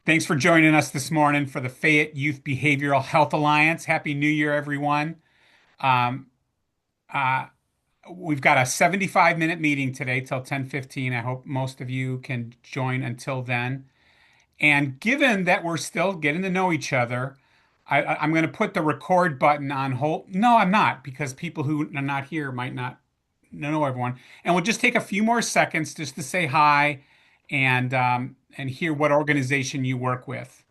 Thanks for joining us this morning for the Fayette Youth Behavioral Health Alliance. Happy New Year, everyone. Um, uh, we've got a 75-minute meeting today till 10:15. I hope most of you can join until then. And given that we're still getting to know each other, I'm going to put the record button on hold. No, I'm not, because people who are not here might not know everyone. And we'll just take a few more seconds just to say hi and hear what organization you work with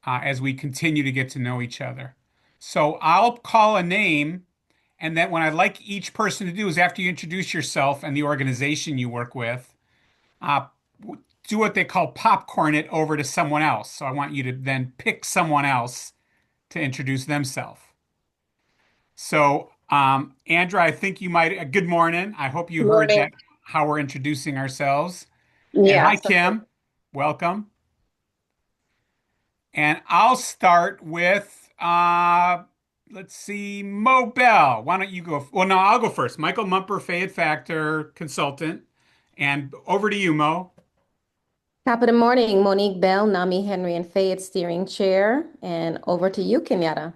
as we continue to get to know each other. So I'll call a name, and then what I'd like each person to do is after you introduce yourself and the organization you work with, uh, do what they call popcorn it over to someone else. So I want you to then pick someone else to introduce themselves. So, Andra, I think you might. Good morning. I hope you heard Morning. that how we're introducing ourselves. And hi, Yes. Kim. Welcome. And I'll start with, let's see, Mo Bell. Why don't you go? Well, no, I'll go first. Michael Mumper, Fayette Factor consultant. And over to you, Mo. Top of the morning, Monique Bell, Nami Henry and Fayette Steering Chair. And over to you, Kenyatta.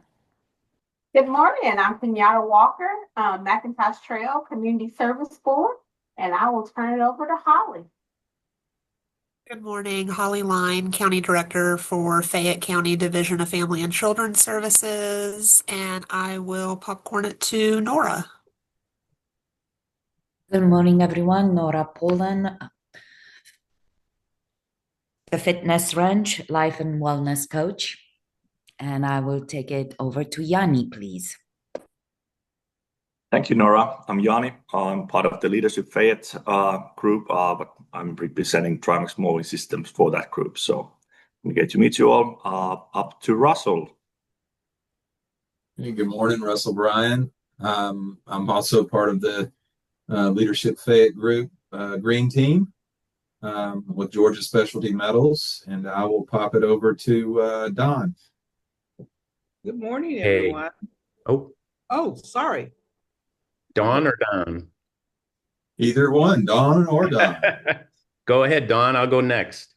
Good morning. I'm Kenyatta Walker, McIntosh Trail Community Service Board, and I will turn it over to Holly. Good morning, Holly Line, County Director for Fayette County Division of Family and Children's Services, and I will popcorn it to Nora. Good morning, everyone. Nora Poland, the Fitness Ranch Life and Wellness Coach. And I will take it over to Yanni, please. Thank you, Nora. I'm Yanni. I'm part of the Leadership Fayette group, but I'm representing Trimax Mowing Systems for that group. So I'm going to meet you all. Up to Russell. Hey, good morning, Russell Bryan. I'm also part of the Leadership Fayette group green team with Georgia Specialty Metals, and I will pop it over to Don. Good morning, Hey. everyone. Oh, Sorry. Dawn or Don? Either one, Don or Don. Go ahead, Dawn. I'll go next.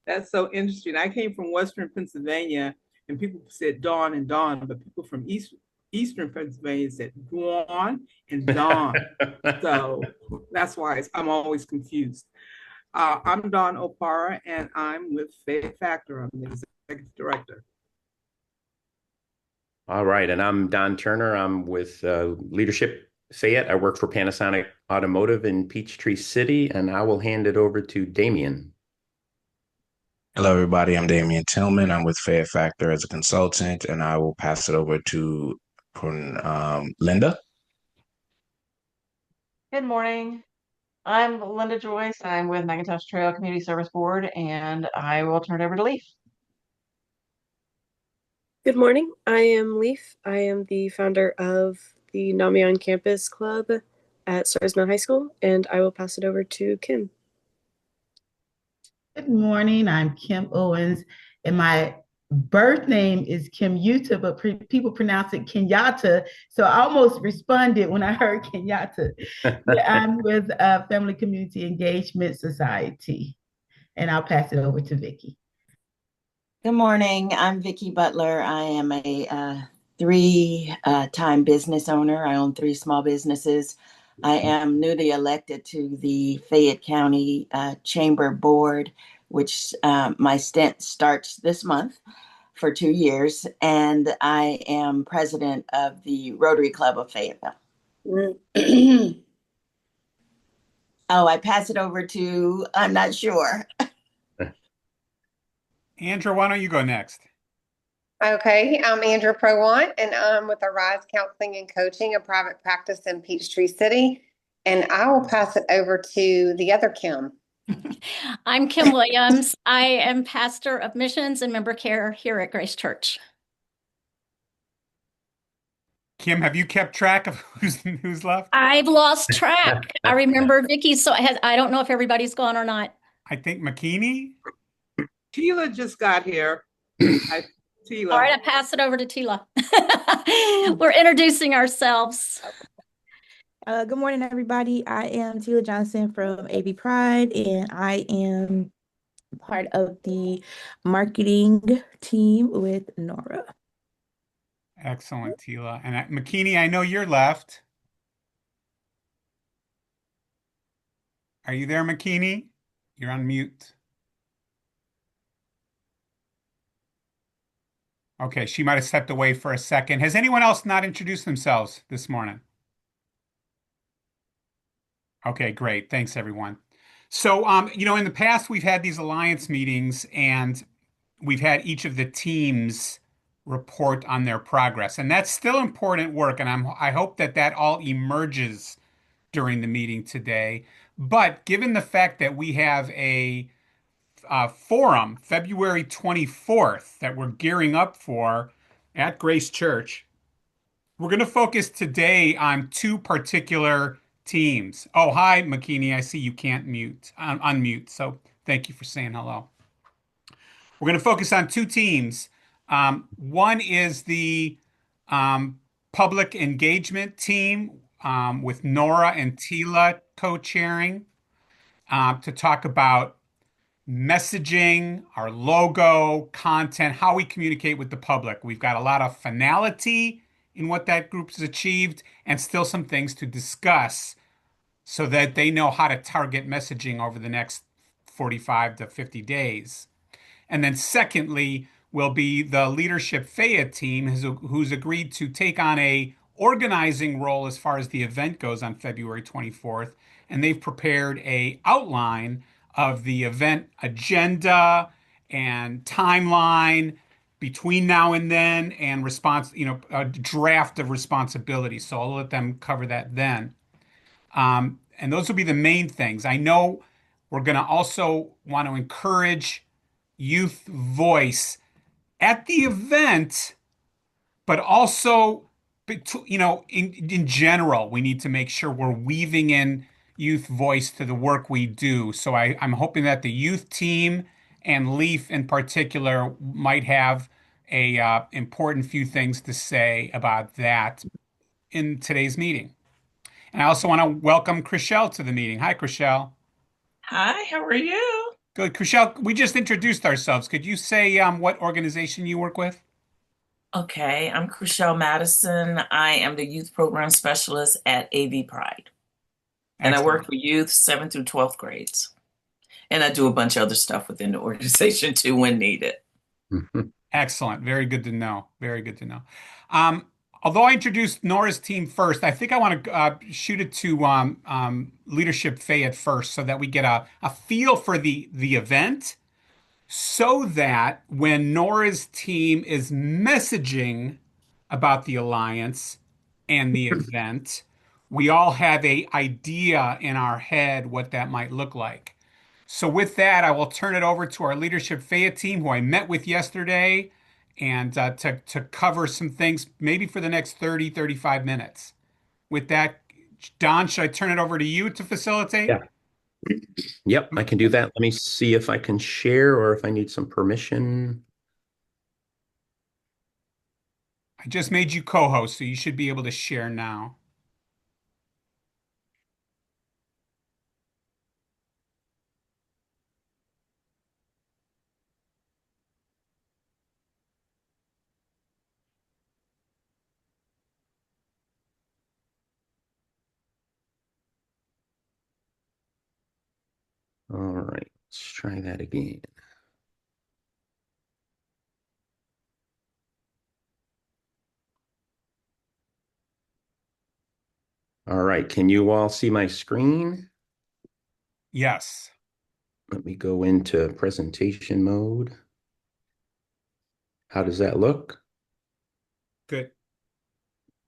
That's so interesting. I came from Western Pennsylvania, and people said Dawn and Dawn, but people from Eastern Pennsylvania said Dawn and Dawn. So that's why I'm always confused. I'm Dawn Opara, and I'm with Fayette Factor. I'm the executive director. All right, and I'm Don Turner. I'm with Leadership Fayette. I work for Panasonic Automotive in Peachtree City, and I will hand it over to Damien. Hello, everybody. I'm Damian Tillman. I'm with Fayette Factor as a consultant, and I will pass it over to Linda. Good morning. I'm Linda Joyce. I'm with McIntosh Trail Community Service Board, and I will turn it over to Leaf. Good morning. I am Leaf. I am the founder of the NAMI on Campus Club at Stars Mill High School, and I will pass it over to Kim. Good morning. I'm Kim Owens, and my birth name is Kim Yuta, but people pronounce it Kenyatta. So I almost responded when I heard Kenyatta. I'm with Family Community Engagement Society, and I'll pass it over to Vicki. Good morning. I'm Vicki Butler. I am a three-time business owner. I own 3 small businesses. I am newly elected to the Fayette County Chamber Board, which my stint starts this month for 2 years, and I am president of the Rotary Club of Fayetteville. Oh, I pass it over to, I'm not sure. Andra, why don't you go next? Okay, I'm Andrea Prowant, and I'm with Arise Counseling and Coaching, a private practice in Peachtree City. And I will pass it over to the other Kim. I'm Kim Williams. I am pastor of missions and member care here at Grace Church. Kim, have you kept track of who's left? I've lost track. I remember Vicki, so I don't know if everybody's gone or not. I think McKinney. Tila just got here. Tila. All right, I pass it over to Tila. We're introducing ourselves. Good morning, everybody. I am Tila Johnson from AV Pride, and I am part of the marketing team with Nora. Excellent, Tila. And McKinney, I know you're left. Are you there, McKinney? You're on mute. Okay, she might have stepped away for a second. Has anyone else not introduced themselves this morning? Okay, great. Thanks, everyone. So, in the past, we've had these alliance meetings and we've had each of the teams report on their progress. And that's still important work. And I hope that that all emerges during the meeting today. But given the fact that we have a forum February 24th that we're gearing up for at Grace Church, we're going to focus today on two particular teams. Oh, hi, McKinney. I see you can't unmute. So thank you for saying hello. We're going to focus on two teams. One is the public engagement team with Nora and Tila co-chairing to talk about messaging, our logo, content, how we communicate with the public. We've got a lot of finality in what that group has achieved and still some things to discuss so that they know how to target messaging over the next 45 to 50 days. And then secondly, will be the Leadership Fayette team who's agreed to take on a organizing role as far as the event goes on February 24th. And they've prepared a outline of the event agenda and timeline between now and then and a draft of responsibilities. So I'll let them cover that then. And those will be the main things. I know we're going to also want to encourage youth voice at the event, but also, in general, we need to make sure we're weaving in youth voice to the work we do. So I'm hoping that the youth team and Leaf in particular might have a important few things to say about that in today's meeting. And I also want to welcome Chriselle to the meeting. Hi, Chriselle. Hi, how are you? Good. Chriselle, we just introduced ourselves. Could you say what organization you work with? Okay, I'm Chriselle Madison. I am the youth program specialist at AV Pride. And I work for youth 7th through 12th grades. And I do a bunch of other stuff within the organization too when needed. Excellent. Very good to know. Very good to know. Although I introduced Nora's team first, I think I want to shoot it to Leadership Fayette first so that we get a feel for the event so that when Nora's team is messaging about the Alliance and the event, we all have an idea in our head what that might look like. So with that, I will turn it over to our Leadership Fayette team, who I met with yesterday, and to cover some things maybe for the next 30, 35 minutes. With that, Don, should I turn it over to you to facilitate? Yeah. Yep, I can do that. Let me see if I can share or if I need some permission. I just made you co-host, so you should be able to share now. All right, let's try that again. All right, can you all see my screen? Yes. Let me go into presentation mode. How does that look? Good.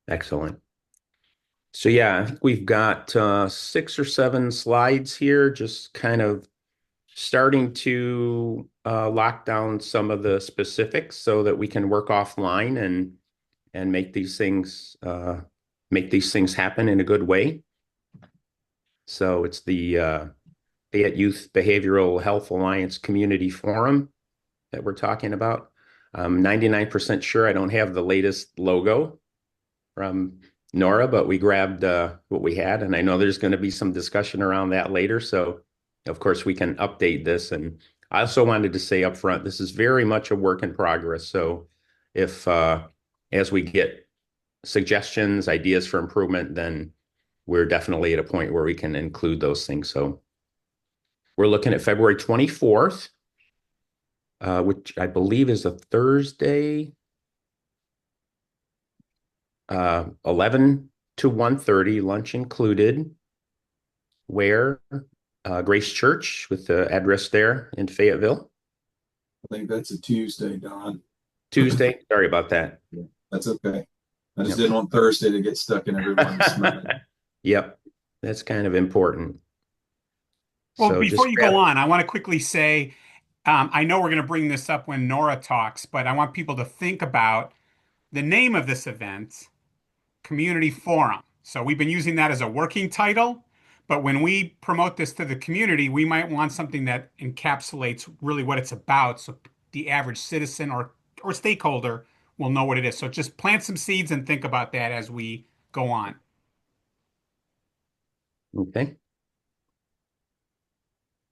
Excellent. So yeah, I think we've got 6 or 7 slides here, just kind of starting to lock down some of the specifics so that we can work offline and make these things happen in a good way. So it's the Fayette Youth Behavioral Health Alliance Community Forum that we're talking about. I'm 99% sure I don't have the latest logo from Nora, but we grabbed what we had, and I know there's going to be some discussion around that later. So of course we can update this, and I also wanted to say up front, this is very much a work in progress. So if as we get suggestions, ideas for improvement, then we're definitely at a point where we can include those things. So we're looking at February 24th, which I believe is a Thursday, 11 to 1:30, lunch included, where Grace Church with the address there in Fayetteville. I think that's a Tuesday, Don. Tuesday. Sorry about that. That's okay. I just didn't want Thursday to get stuck in everyone's mind. Yep. That's kind of important. Well, So before just you grab go on, I want to quickly say, I know we're going to bring this up when Nora talks, but I want people to think about the name of this event, Community Forum. So we've been using that as a working title, but when we promote this to the community, we might want something that encapsulates really what it's about, so the average citizen or stakeholder will know what it is. So just plant some seeds and think about that as we go on. Okay.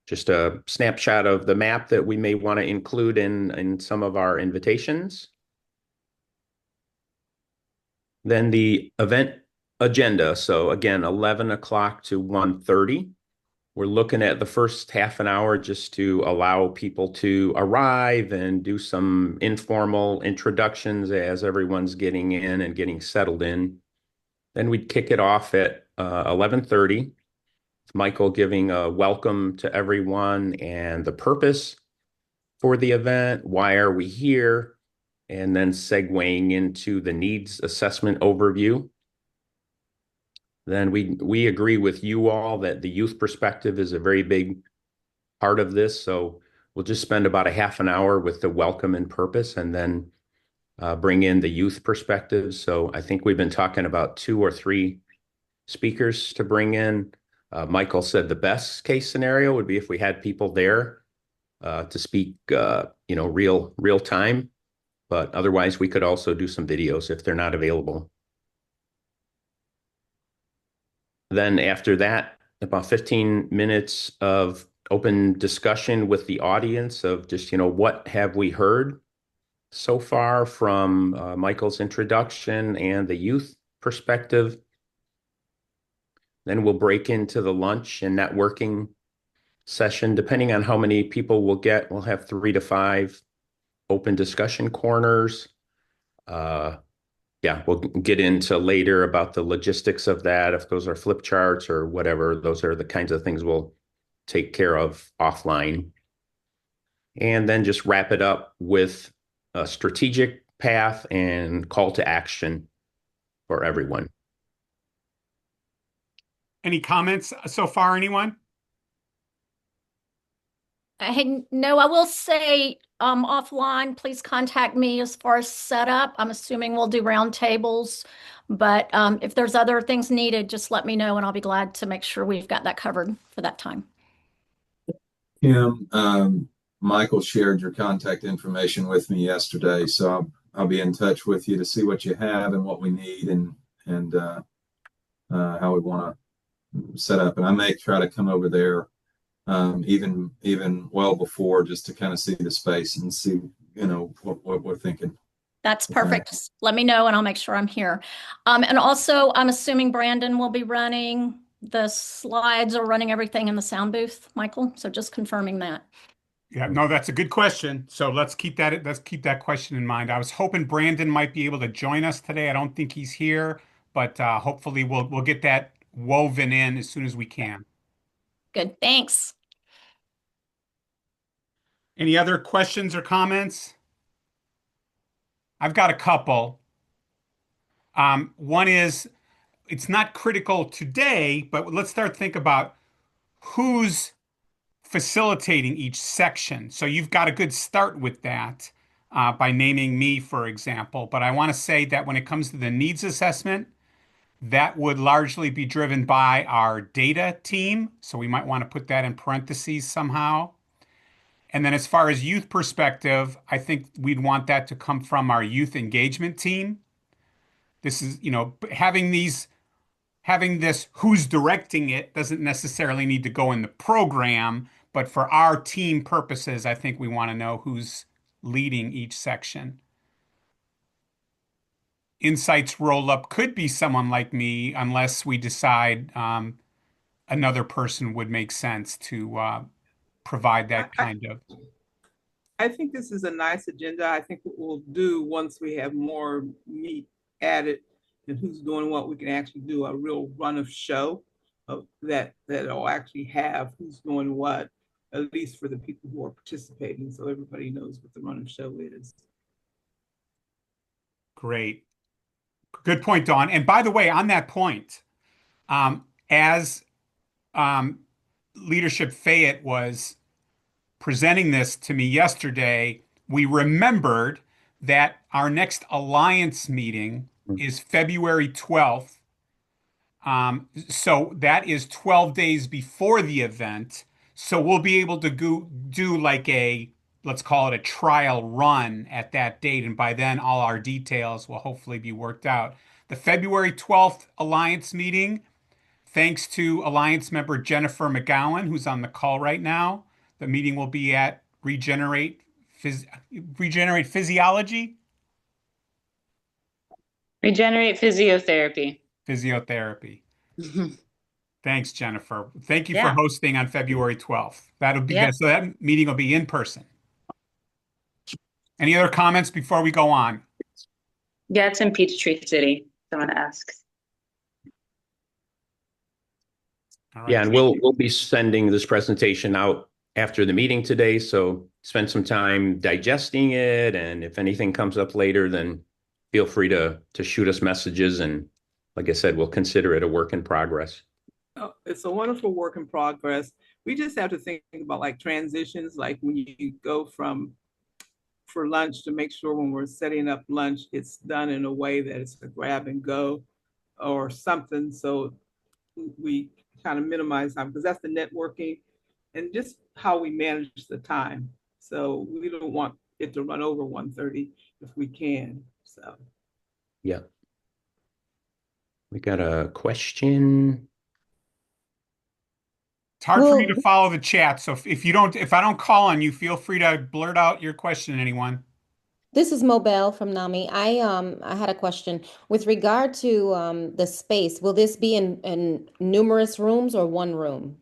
Just a snapshot of the map that we may want to include in some of our invitations. Then the event agenda. So again, 11 o'clock to 1:30. We're looking at the first half an hour just to allow people to arrive and do some informal introductions as everyone's getting in and getting settled in. Then we'd kick it off at 11:30. Michael giving a welcome to everyone and the purpose for the event. Why are we here? And then segueing into the needs assessment overview. Then we agree with you all that the youth perspective is a very big part of this. So we'll just spend about a half an hour with the welcome and purpose and then bring in the youth perspective. So I think we've been talking about 2 or 3 speakers to bring in. Michael said the best case scenario would be if we had people there to speak, real time. But otherwise, we could also do some videos if they're not available. Then after that, about 15 minutes of open discussion with the audience of just, what have we heard so far from Michael's introduction and the youth perspective. Then we'll break into the lunch and networking session. Depending on how many people we'll get, we'll have 3 to 5 open discussion corners. We'll get into later about the logistics of that, if those are flip charts or whatever. Those are the kinds of things we'll take care of offline. And then just wrap it up with a strategic path and call to action for everyone. Any comments so far, anyone? Hey, no, I will say offline, please contact me as far as setup. I'm assuming we'll do round tables, but if there's other things needed, just let me know and I'll be glad to make sure we've got that covered for that time. Kim, Michael shared your contact information with me yesterday, so I'll be in touch with you to see what you have and what we need and how we want to set up. And I may try to come over there even well before, just to kind of see the space and see what we're thinking. That's perfect. Just let me know and I'll make sure I'm here. And also, I'm assuming Brandon will be running the slides or running everything in the sound booth, Michael. So just confirming that. Yeah, no, that's a good question. So let's keep that question in mind. I was hoping Brandon might be able to join us today. I don't think he's here, but hopefully we'll get that woven in as soon as we can. Good, thanks. Any other questions or comments? I've got a couple. One is, it's not critical today, but let's start think about who's facilitating each section. So you've got a good start with that by naming me, for example. But I want to say that when it comes to the needs assessment, that would largely be driven by our data team. So we might want to put that in parentheses somehow. And then as far as youth perspective, I think we'd want that to come from our youth engagement team. This is, having this who's directing it doesn't necessarily need to go in the program, but for our team purposes, I think we want to know who's leading each section. Insights roll up could be someone like me, unless we decide another person would make sense to provide that kind of. I think this is a nice agenda. I think what we'll do once we have more meat added and who's doing what, we can actually do a real run of show of that'll actually have who's doing what, at least for the people who are participating, so everybody knows what the run of show is. Great. Good point, Dawn. And by the way, on that point, as Leadership Fayette was presenting this to me yesterday, we remembered that our next Alliance meeting is February 12th. So that is 12 days before the event. So we'll be able to do like let's call it a trial run at that date. And by then, all our details will hopefully be worked out. The February 12th Alliance meeting, thanks to Alliance member Jennifer McGowan, who's on the call right now. The meeting will be at Regenerate Physiology? Regenerate Physiotherapy. Physiotherapy. Thanks, Jennifer. Thank you for Yeah. hosting on February 12th. That'll be Yeah. So that meeting will be in person. Any other comments before we go on? Yeah, it's in Peachtree City. Someone asks. All right. Yeah, and we'll be sending this presentation out after the meeting today, so spend some time digesting it, and if anything comes up later, then feel free to shoot us messages, and like I said, we'll consider it a work in progress. Oh, it's a wonderful work in progress. We just have to think about like transitions, like when you go for lunch, to make sure when we're setting up lunch, it's done in a way that it's a grab and go or something. So we kind of minimize time, because that's the networking and just how we manage the time. So we don't want it to run over 1:30 if we can. So Yeah. We got a question. It's hard for me to follow the chat, so if I don't call on you, feel free to blurt out your question, anyone. This is Mobile from NAMI. I had a question with regard to the space. Will this be in numerous rooms or one room?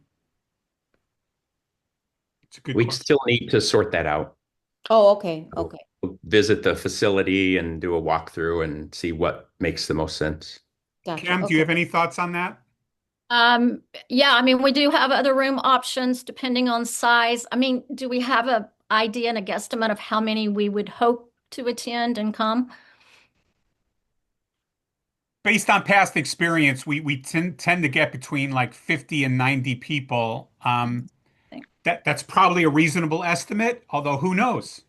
It's a good We question. still need to sort that out. Oh, okay. Okay. We'll visit the facility and do a walkthrough and see what makes the most sense. Gotcha. Kim, do you have any thoughts on that? Yeah, I mean, we do have other room options depending on size. I mean, do we have an idea and a guesstimate of how many we would hope to attend and come? Based on past experience, we tend to get between like 50 and 90 people. That's probably a reasonable estimate, although who knows?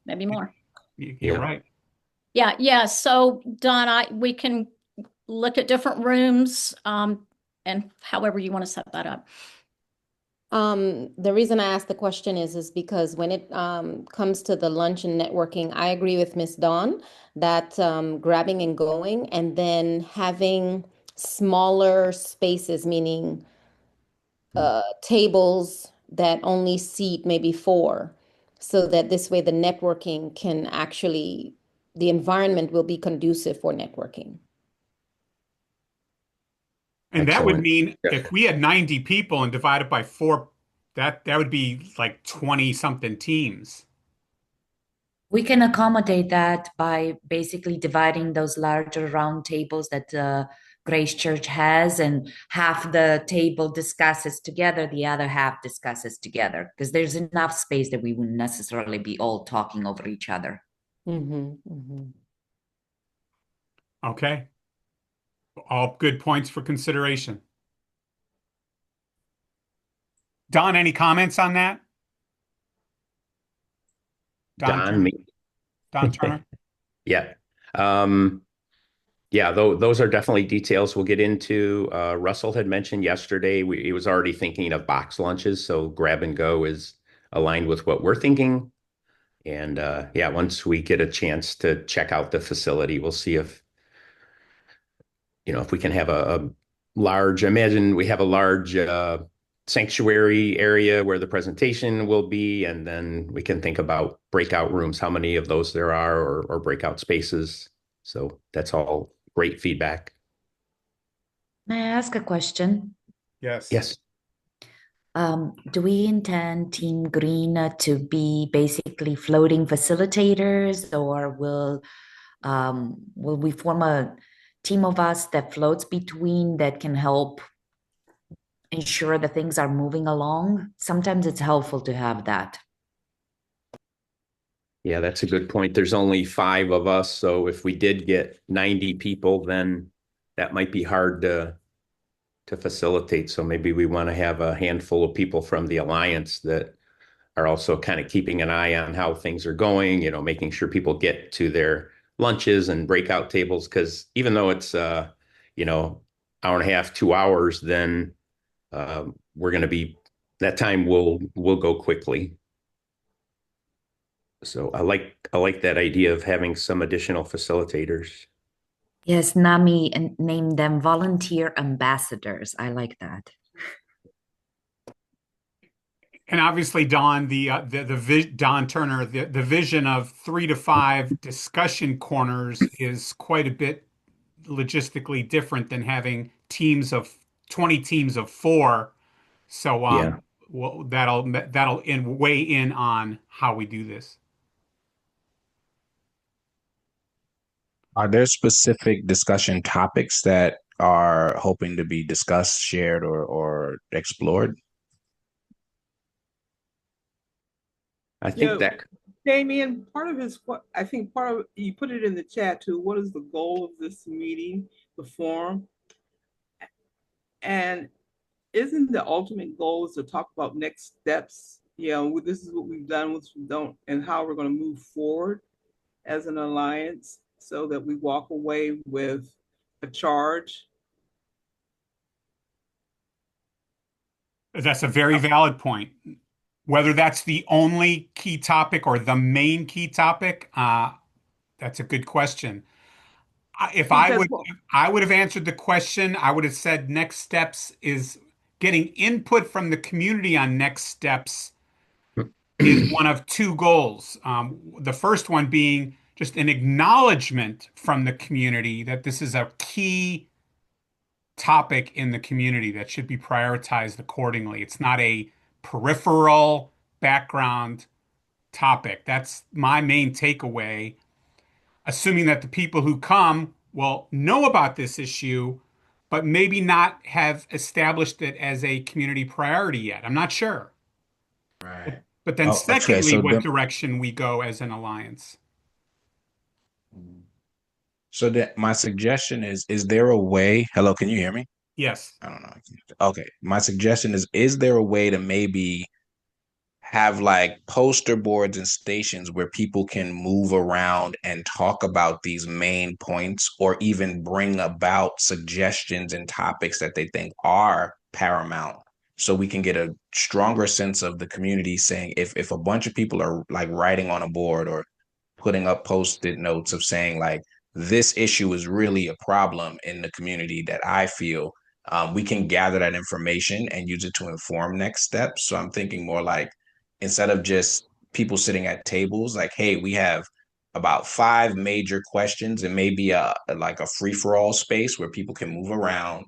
Maybe more. You're right. Yeah. So Don, we can look at different rooms, and however you want to set that up. The reason I asked the question is because when it comes to the lunch and networking, I agree with Miss Dawn that grabbing and going and then having smaller spaces, meaning tables that only seat maybe 4, so that this way the networking can actually, the environment will be conducive for networking. And that would Excellent. mean if we had 90 people and divided by 4, that would be like 20 something teams. We can accommodate that by basically dividing those larger round tables that Grace Church has, and half the table discusses together, the other half discusses together, because there's enough space that we wouldn't necessarily be all talking over each other. Okay. All good points for consideration. Don, any comments on that? Don Turner? Yeah. Yeah, those are definitely details we'll get into. Russell had mentioned yesterday, he was already thinking of box lunches, so grab and go is aligned with what we're thinking. And yeah, once we get a chance to check out the facility, we'll see if we can have a large, imagine we have a large sanctuary area where the presentation will be, and then we can think about breakout rooms, how many of those there are, or breakout spaces. So that's all great feedback. May I ask a question? Yes. Yes. Do we intend Team Green to be basically floating facilitators, or will we form a team of us that floats between that can help ensure that things are moving along? Sometimes it's helpful to have that. Yeah, that's a good point. There's only 5 of us, so if we did get 90 people, then that might be hard to facilitate. So maybe we want to have a handful of people from the Alliance that are also kind of keeping an eye on how things are going, making sure people get to their lunches and breakout tables. Because even though it's, hour and a half, 2 hours, then we're going to be, that time will go quickly. So I like that idea of having some additional facilitators. Yes, NAMI and name them volunteer ambassadors. I like that. And obviously, Don, Don Turner, the vision of 3 to 5 discussion corners is quite a bit logistically different than having 20 teams of 4. So Yeah. well, that'll weigh in on how we do this. Are there specific discussion topics that are hoping to be discussed, shared, or explored? I think that Damien, I think part of you put it in the chat too. What is the goal of this meeting, the forum? And isn't the ultimate goal is to talk about next steps? This is what we've done, what we don't, and how we're going to move forward as an alliance so that we walk away with a charge. That's a very valid point. Whether that's the only key topic or the main key topic, that's a good question. If I would have answered the question, I would have said next steps is getting input from the community on next steps is one of 2 goals. The first one being just an acknowledgement from the community that this is a key topic in the community that should be prioritized accordingly. It's not a peripheral background topic. That's my main takeaway, assuming that the people who come will know about this issue, but maybe not have established it as a community priority yet. I'm not sure. Right. But then Okay, secondly, so what direction we go as an alliance. So that my suggestion is there a way? Hello, can you hear me? Yes. I don't know. Okay. My suggestion is there a way to maybe have like poster boards and stations where people can move around and talk about these main points, or even bring about suggestions and topics that they think are paramount, so we can get a stronger sense of the community saying, if a bunch of people are like writing on a board or putting up post-it notes of saying like, this issue is really a problem in the community that I feel, we can gather that information and use it to inform next steps. So I'm thinking more like, instead of just people sitting at tables, like, hey, we have about 5 major questions, and maybe like a free-for-all space where people can move around,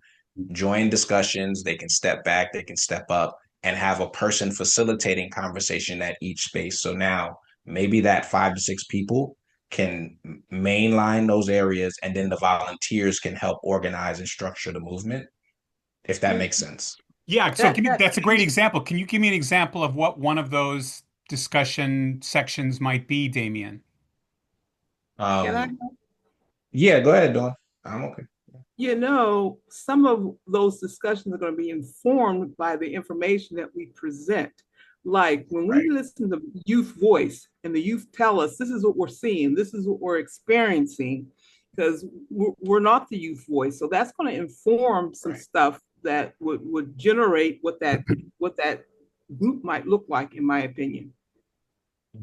join discussions, they can step back, they can step up, and have a person facilitating conversation at each space. So now maybe that 5 to 6 people can mainline those areas, and then the volunteers can help organize and structure the movement, if that makes sense. Yeah, so that's a great example. Can you give me an example of what one of those discussion sections might be, Damien? Can I? Yeah, go ahead, Dawn. I'm okay. Some of those discussions are going to be informed by the information that we present. Like when we listen to youth voice and the youth tell us, this is what we're seeing, this is what we're experiencing, because we're not the youth voice. So that's going to inform some stuff that would generate what that group might look like, in my opinion.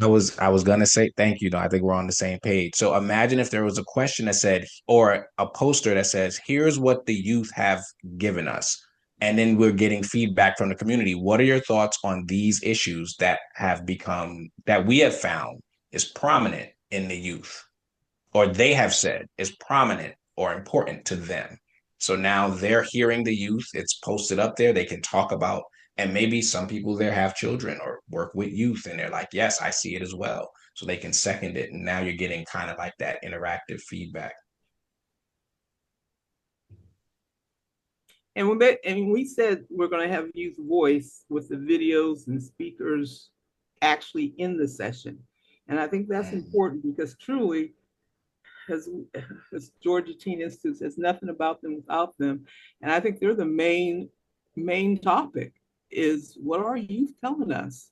I was gonna say thank you, though. I think we're on the same page. So imagine if there was a question that said, or a poster that says, here's what the youth have given us. And then we're getting feedback from the community. What are your thoughts on these issues that we have found is prominent in the youth, or they have said is prominent or important to them? So now they're hearing the youth, it's posted up there, they can talk about, and maybe some people there have children or work with youth and they're like, yes, I see it as well. So they can second it. And now you're getting kind of like that interactive feedback. And we said we're going to have youth voice with the videos and speakers actually in the session. And I think that's important because truly, as Georgia Teen Institute says, nothing about them without them. And I think they're the main topic is what are youth telling us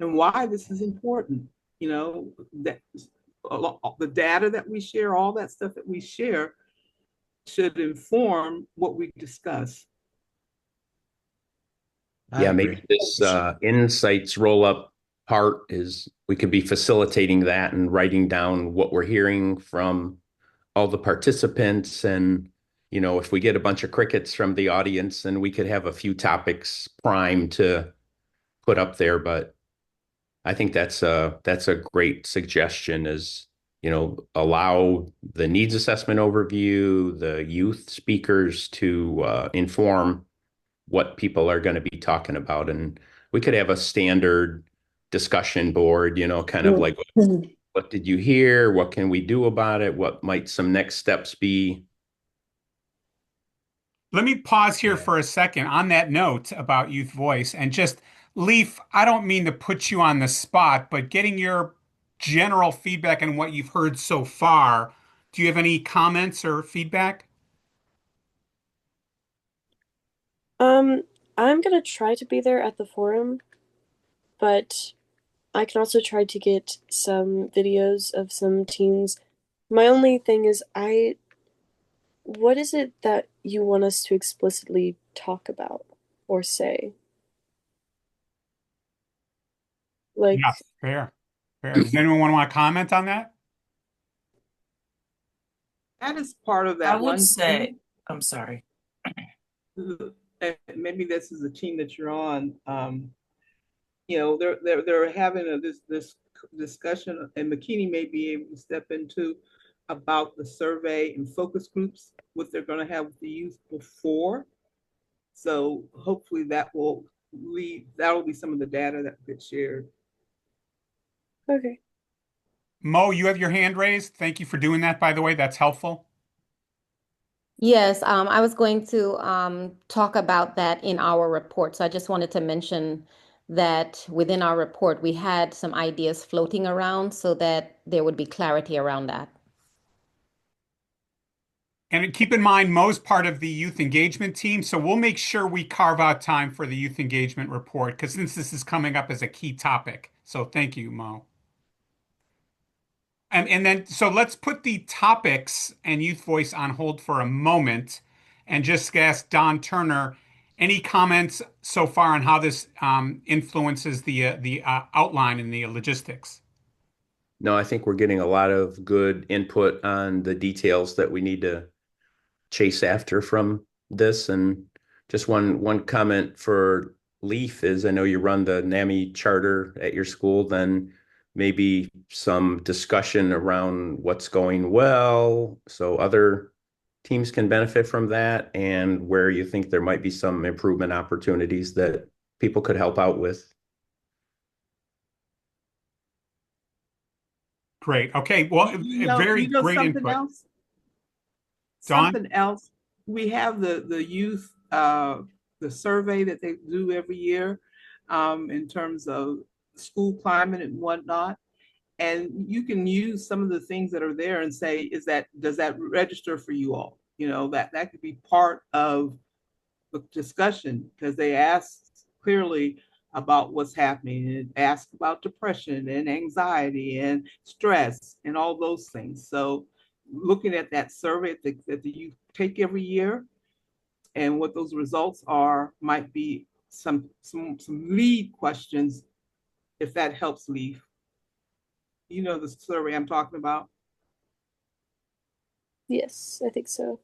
and why this is important. You know, that the data that we share, all that stuff that we share should inform what we discuss. Yeah, maybe this insights roll up part is we could be facilitating that and writing down what we're hearing from all the participants. And, you know, if we get a bunch of crickets from the audience, then we could have a few topics primed to put up there. But I think that's a great suggestion is, you know, allow the needs assessment overview, the youth speakers to inform what people are going to be talking about. And we could have a standard discussion board, you know, kind of like, what did you hear? What can we do about it? What might some next steps be? Let me pause here for a second on that note about youth voice and just Leaf, I don't mean to put you on the spot, but getting your general feedback on what you've heard so far. Do you have any comments or feedback? I'm gonna try to be there at the forum, but I can also try to get some videos of some teens. My only thing is what is it that you want us to explicitly talk about or say? Like, Yeah, fair. Fair. Does anyone want to comment on that? That is part of I that would one say, team. I'm sorry. And maybe this is the team that you're on. You know, they're having this discussion, and McKinney may be able to step into about the survey and focus groups, what they're going to have with the youth before. So hopefully that will be some of the data that gets shared. okay. Mo, you have your hand raised. Thank you for doing that, by the way. That's helpful. Yes, I was going to talk about that in our report. So I just wanted to mention that within our report, we had some ideas floating around so that there would be clarity around that. And keep in mind, Mo's part of the youth engagement team, so we'll make sure we carve out time for the youth engagement report because since this is coming up as a key topic. So thank you, Mo. And then so let's put the topics and youth voice on hold for a moment and just ask Don Turner any comments so far on how this influences the outline and the logistics. No, I think we're getting a lot of good input on the details that we need to chase after from this. And just one comment for Leaf is I know you run the NAMI charter at your school, then maybe some discussion around what's going well so other teams can benefit from that and where you think there might be some improvement opportunities that people could help out with. Great. Okay. Well, very great something input. else? Dawn? Something else. We have the youth the survey that they do every year in terms of school climate and whatnot. And you can use some of the things that are there and say, does that register for you all? You know, that could be part of the discussion because they asked clearly about what's happening and ask about depression and anxiety and stress and all those things. So looking at that survey that you take every year and what those results are might be some lead questions if that helps, Leaf. You know the survey I'm talking about? Yes, I think so.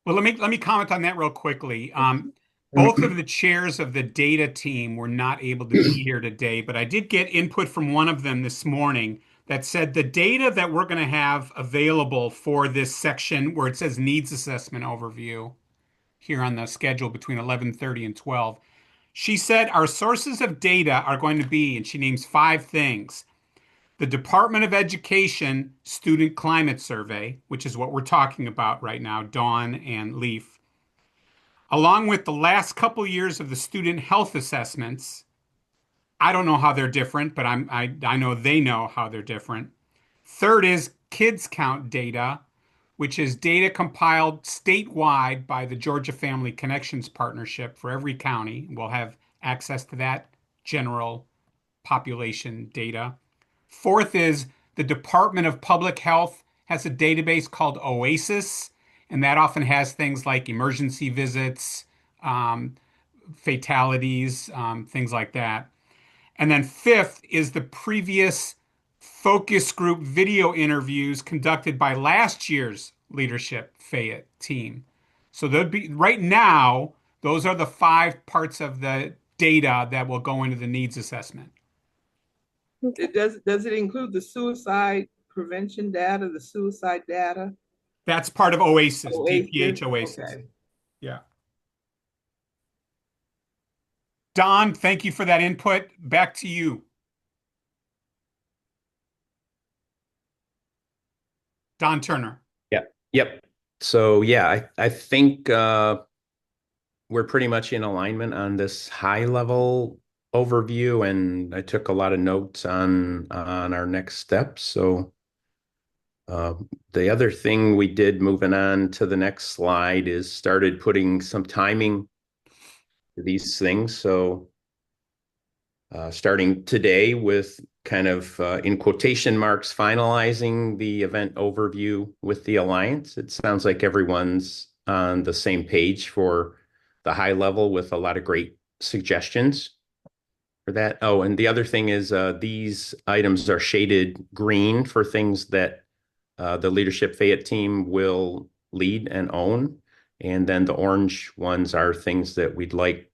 Well, let me comment on that real quickly. Both of the chairs of the data team were not able to be here today, but I did get input from one of them this morning that said the data that we're going to have available for this section where it says needs assessment overview here on the schedule between 11:30 and 12. She said our sources of data are going to be, and she names 5 things. The Department of Education Student Climate Survey, which is what we're talking about right now, Dawn and Leaf, along with the last couple years of the student health assessments. I don't know how they're different, but I know they know how they're different. Third is kids count data, which is data compiled statewide by the Georgia Family Connections Partnership for every county. We'll have access to that general population data. Fourth is the Department of Public Health has a database called OASIS, and that often has things like emergency visits, um, fatalities, things like that. And then fifth is the previous focus group video interviews conducted by last year's Leadership Fayette team. So there'd be right now, those are the 5 parts of the data that will go into the needs assessment. Does it include the suicide prevention data, the suicide data? That's part of OASIS, Oasis? DPH OASIS. Okay. Yeah. Don, thank you for that input. Back to you. Don Turner. Yep. So yeah, I think we're pretty much in alignment on this high level overview, and I took a lot of notes on our next steps. So the other thing we did, moving on to the next slide, is started putting some timing to these things. So starting today with kind of in quotation marks, finalizing the event overview with the Alliance. It sounds like everyone's on the same page for the high level with a lot of great suggestions for that. Oh, and the other thing is these items are shaded green for things that the Leadership Fayette team will lead and own. And then the orange ones are things that we'd like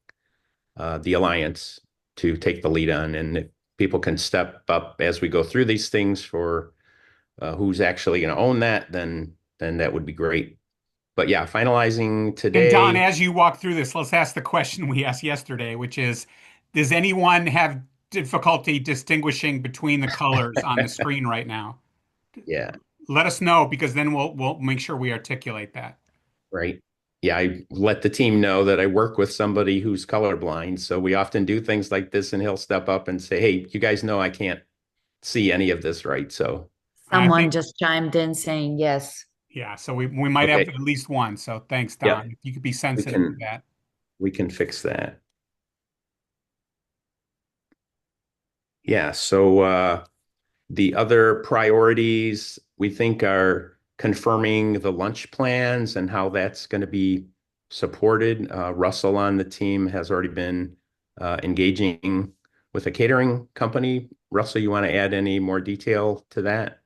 the Alliance to take the lead on. And if people can step up as we go through these things for who's actually going to own that, then that would be great. But yeah, finalizing today. And Don, as you walk through this, let's ask the question we asked yesterday, which is, does anyone have difficulty distinguishing between the colors on the screen right now? Yeah. Let us know, because then we'll make sure we articulate that. Right. Yeah, I let the team know that I work with somebody who's colorblind. So we often do things like this, and he'll step up and say, hey, you guys know I can't see any of this, right? So Someone just chimed in saying yes. Yeah, so we might have at least one. So thanks, Don. Yeah. If you could be sensitive to that. We can fix that. Yeah, so the other priorities we think are confirming the lunch plans and how that's going to be supported. Russell on the team has already been engaging with a catering company. Russell, you want to add any more detail to that?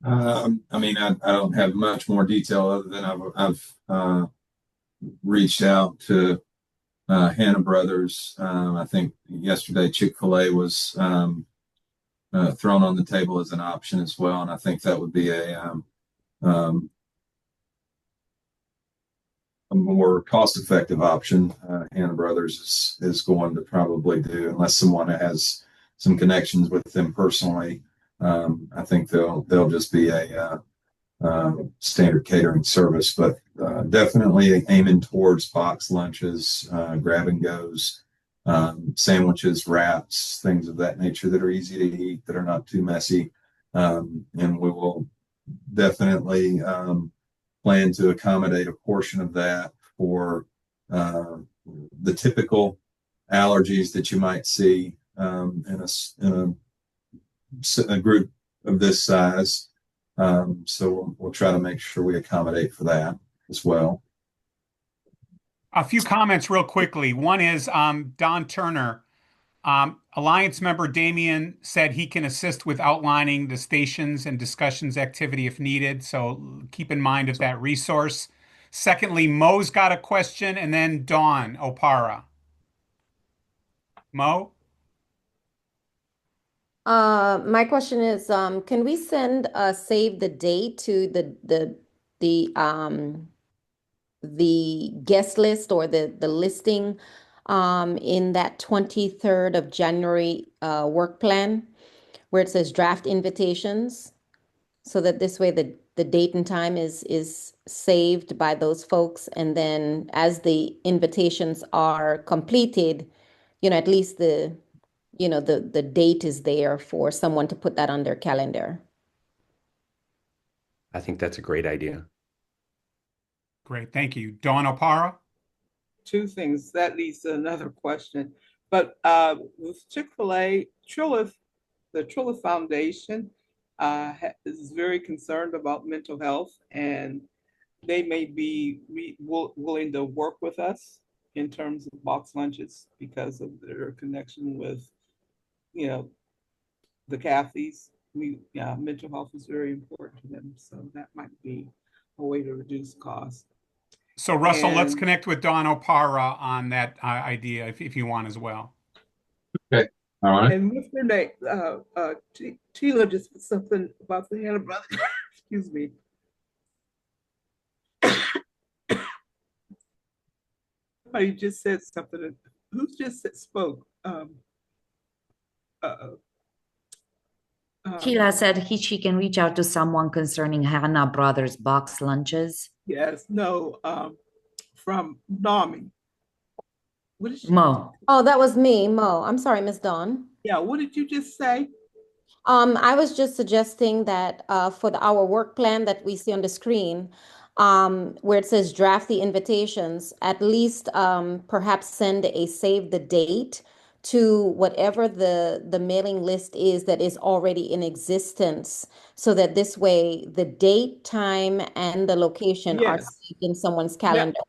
I mean, I don't have much more detail other than I've reached out to Hannah Brothers. I think yesterday Chick-fil-A was thrown on the table as an option as well, and I think that would be a more cost-effective option. Hannah Brothers is going to probably do, unless someone has some connections with them personally. I think they'll just be a standard catering service, but definitely aiming towards box lunches, grab and goes, sandwiches, wraps, things of that nature that are easy to eat, that are not too messy. And we will definitely plan to accommodate a portion of that for the typical allergies that you might see in a group of this size. So we'll try to make sure we accommodate for that as well. A few comments real quickly. One is Don Turner. Alliance member Damian said he can assist with outlining the stations and discussions activity if needed. So keep in mind of that resource. Secondly, Mo's got a question, and then Dawn Opara. Mo? My question is, can we send save the date to the guest list or the listing in that 23rd of January work plan where it says draft invitations, so that this way the date and time is saved by those folks, and then as the invitations are completed, at least the date is there for someone to put that on their calendar. I think that's a great idea. Great, thank you. Dawn Opara? Two things. That leads to another question. But with Chick-fil-A, the Trilla Foundation is very concerned about mental health, and they may be willing to work with us in terms of box lunches because of their connection with, the Cathys. Mental health is very important to them, so that might be a way to reduce costs. So Russell, let's connect with Dawn Opara on that idea if you want as well. Okay. All right. And what's her name? Tila just put something about the Hannah brother. Excuse me. Somebody just said something. Who just spoke? Sheila said she can reach out to someone concerning Hannah Brothers box lunches. Yes, no, from NAMI. What did she Mo. Oh, that was me, Mo. I'm sorry, Miss Dawn. Yeah, what did you just say? I was just suggesting that for our work plan that we see on the screen, where it says draft the invitations, at least perhaps send a save the date to whatever the mailing list is that is already in existence, so that this way the date, time, and the location are Yes. saved in someone's calendar.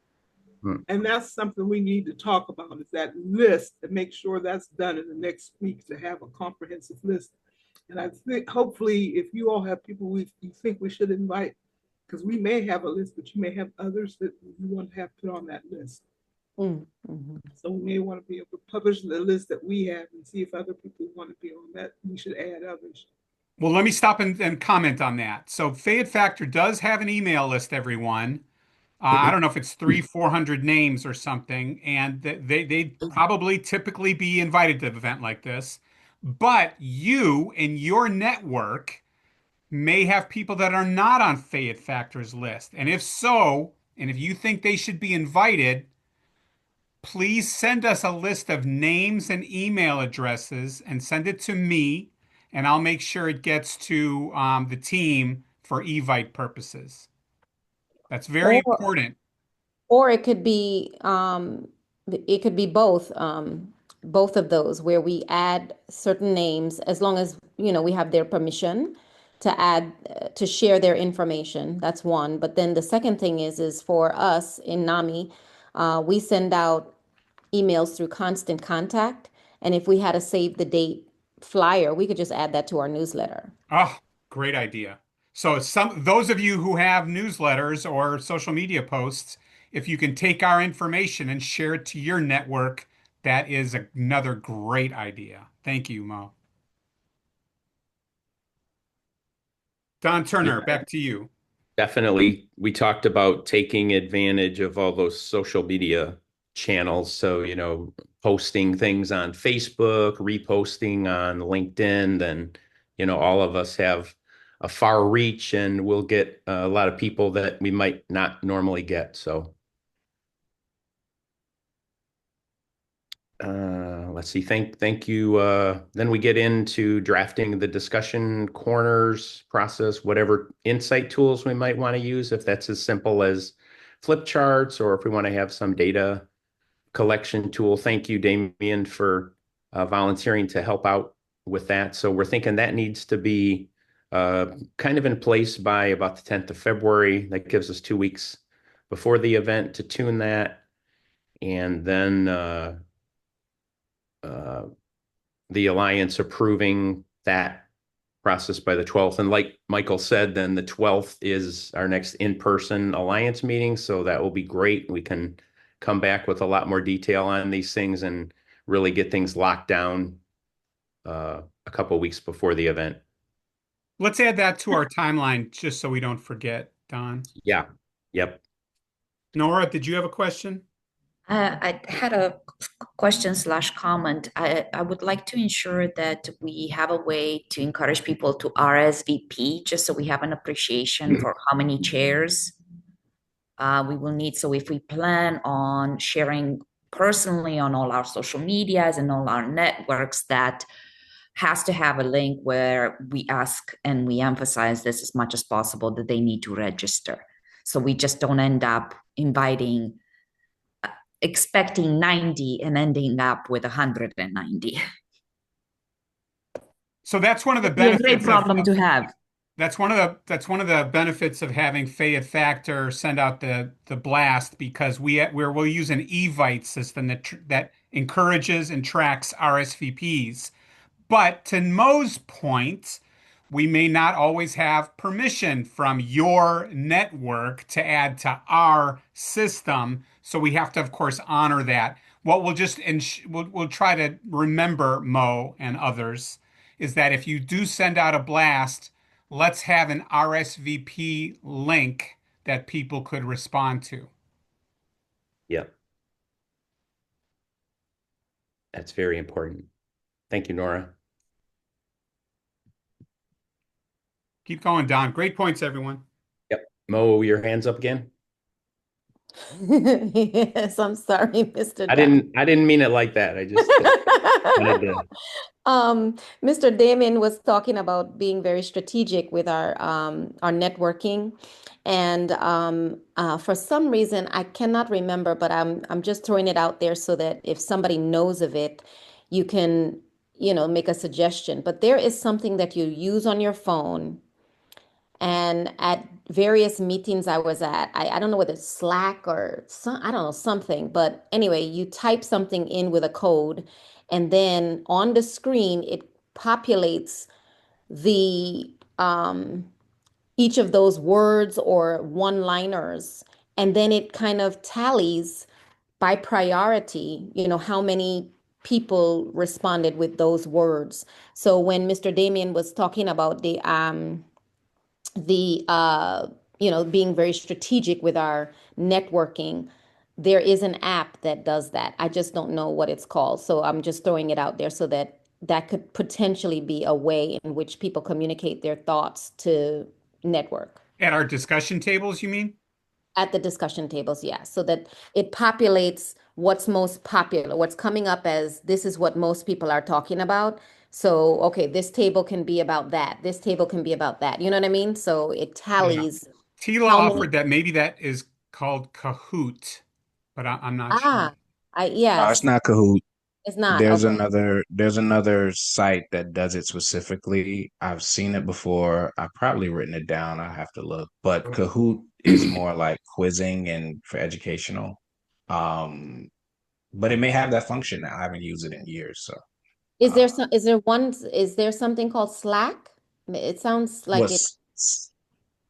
And that's something we need to talk about, is that list, and make sure that's done in the next week, to have a comprehensive list. And I think hopefully if you all have people you think we should invite, because we may have a list, but you may have others that you want to have put on that list. Mm-hmm. So we may want to be able to publish the list that we have and see if other people want to be on that. We should add others. Well, let me stop and comment on that. So Fayette Factor does have an email list, everyone. I don't know if it's 400 names or something, and they probably typically be invited to an event like this. But you and your network may have people that are not on Fayette Factor's list. And if so, and if you think they should be invited, please send us a list of names and email addresses and send it to me, and I'll make sure it gets to the team for Evite purposes. That's very important. Or it could be both of those, where we add certain names as long as we have their permission to add to share their information. That's one. But then the second thing is for us in NAMI, we send out emails through Constant Contact, and if we had a save the date flyer, we could just add that to our newsletter. Oh, great idea. So those of you who have newsletters or social media posts, if you can take our information and share it to your network, that is another great idea. Thank you, Mo. Don Turner, back to you. Definitely. We talked about taking advantage of all those social media channels. So, posting things on Facebook, reposting on LinkedIn, then, all of us have a far reach and we'll get a lot of people that we might not normally get. So, let's see. Thank you. Then we get into drafting the discussion corners process, whatever insight tools we might want to use, if that's as simple as flip charts or if we want to have some data collection tool. Thank you, Damien, for volunteering to help out with that. So we're thinking that needs to be kind of in place by about the 10th of February. That gives us 2 weeks before the event to tune that. And then the Alliance approving that process by the 12th. And like Michael said, then the 12th is our next in-person Alliance meeting. So that will be great. We can come back with a lot more detail on these things and really get things locked down a couple of weeks before the event. Let's add that to our timeline just so we don't forget, Don. Yeah. Yep. Nora, did you have a question? I had a question/comment. I would like to ensure that we have a way to encourage people to RSVP, just so we have an appreciation for how many chairs we will need. So if we plan on sharing personally on all our social medias and all our networks, that has to have a link where we ask and we emphasize this as much as possible, that they need to register. So we just don't end up expecting 90 and ending up with 190. So that's one of the It'd be a benefits. great problem to have. That's one of the benefits of having Fayette Factor send out the blast, because we'll use an Evite system that encourages and tracks RSVPs. But to Mo's point, we may not always have permission from your network to add to our system. So we have to, of course, honor that. What we'll try to remember, Mo and others, is that if you do send out a blast, let's have an RSVP link that people could respond to. Yep. That's very important. Thank you, Nora. Keep going, Don. Great points, everyone. Yep. Mo, your hands up again. Yes, I'm sorry, Mr. I didn't mean it like that. I just wanted to. Mr. Damon was talking about being very strategic with our networking, and for some reason I cannot remember, but I'm just throwing it out there so that if somebody knows of it, you can, make a suggestion. But there is something that you use on your phone, and at various meetings I was at, I don't know whether it's Slack or I don't know, something, but anyway, you type something in with a code, and then on the screen it populates the each of those words or one-liners, and then it kind of tallies by priority, how many people responded with those words. So when Mr. Damien was talking about the being very strategic with our networking, there is an app that does that. I just don't know what it's called, so I'm just throwing it out there so that could potentially be a way in which people communicate their thoughts to network. At our discussion tables, you mean? At the discussion tables, yeah, so that it populates what's most popular, what's coming up as this is what most people are talking about. So, okay, this table can be about that. This table can be about that. You know what I mean? So it tallies. Tila how offered many. that maybe that is called Kahoot, but I'm not sure. No, it's yes, not Kahoot. it's not. There's Okay. another site that does it specifically. I've seen it before. I've probably written it down. I have to look. But Kahoot is more like quizzing and for educational. But it may have that function now. I haven't used it in years. So is there something called Slack? It sounds like it. was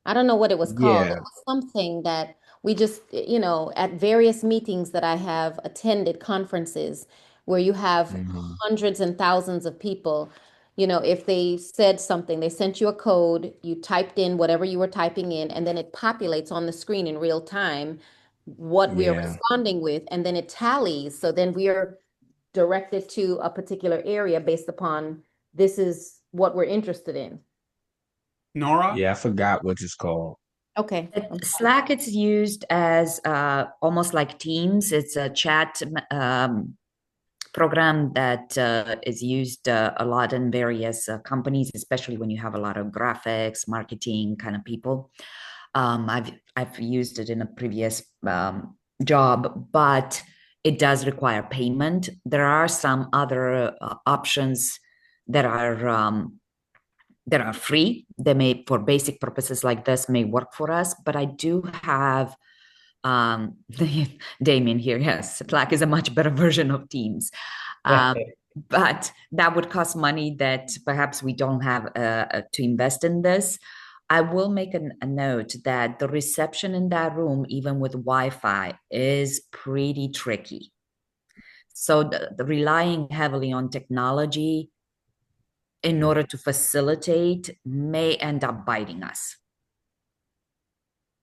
I don't know what it was called. It yeah. was something that we just, at various meetings that I have attended, conferences where you have Mhm. hundreds and thousands of people, if they said something, they sent you a code, you typed in whatever you were typing in, and then it populates on the screen in real time what we are Yeah. responding with, and then it tallies. So then we are directed to a particular area based upon this is what we're interested in. Nora? Yeah, I forgot what it's called. Okay. Slack, it's used as almost like Teams. It's a chat program that is used a lot in various companies, especially when you have a lot of graphics, marketing kind of people. I've used it in a previous job, but it does require payment. There are some other options that are free. They may, for basic purposes like this, may work for us. But I do have Damien here. Yes, Slack is a much better version of Teams. but that would cost money that perhaps we don't have to invest in this. I will make a note that the reception in that room, even with Wi-Fi, is pretty tricky. So the relying heavily on technology in order to facilitate may end up biting us.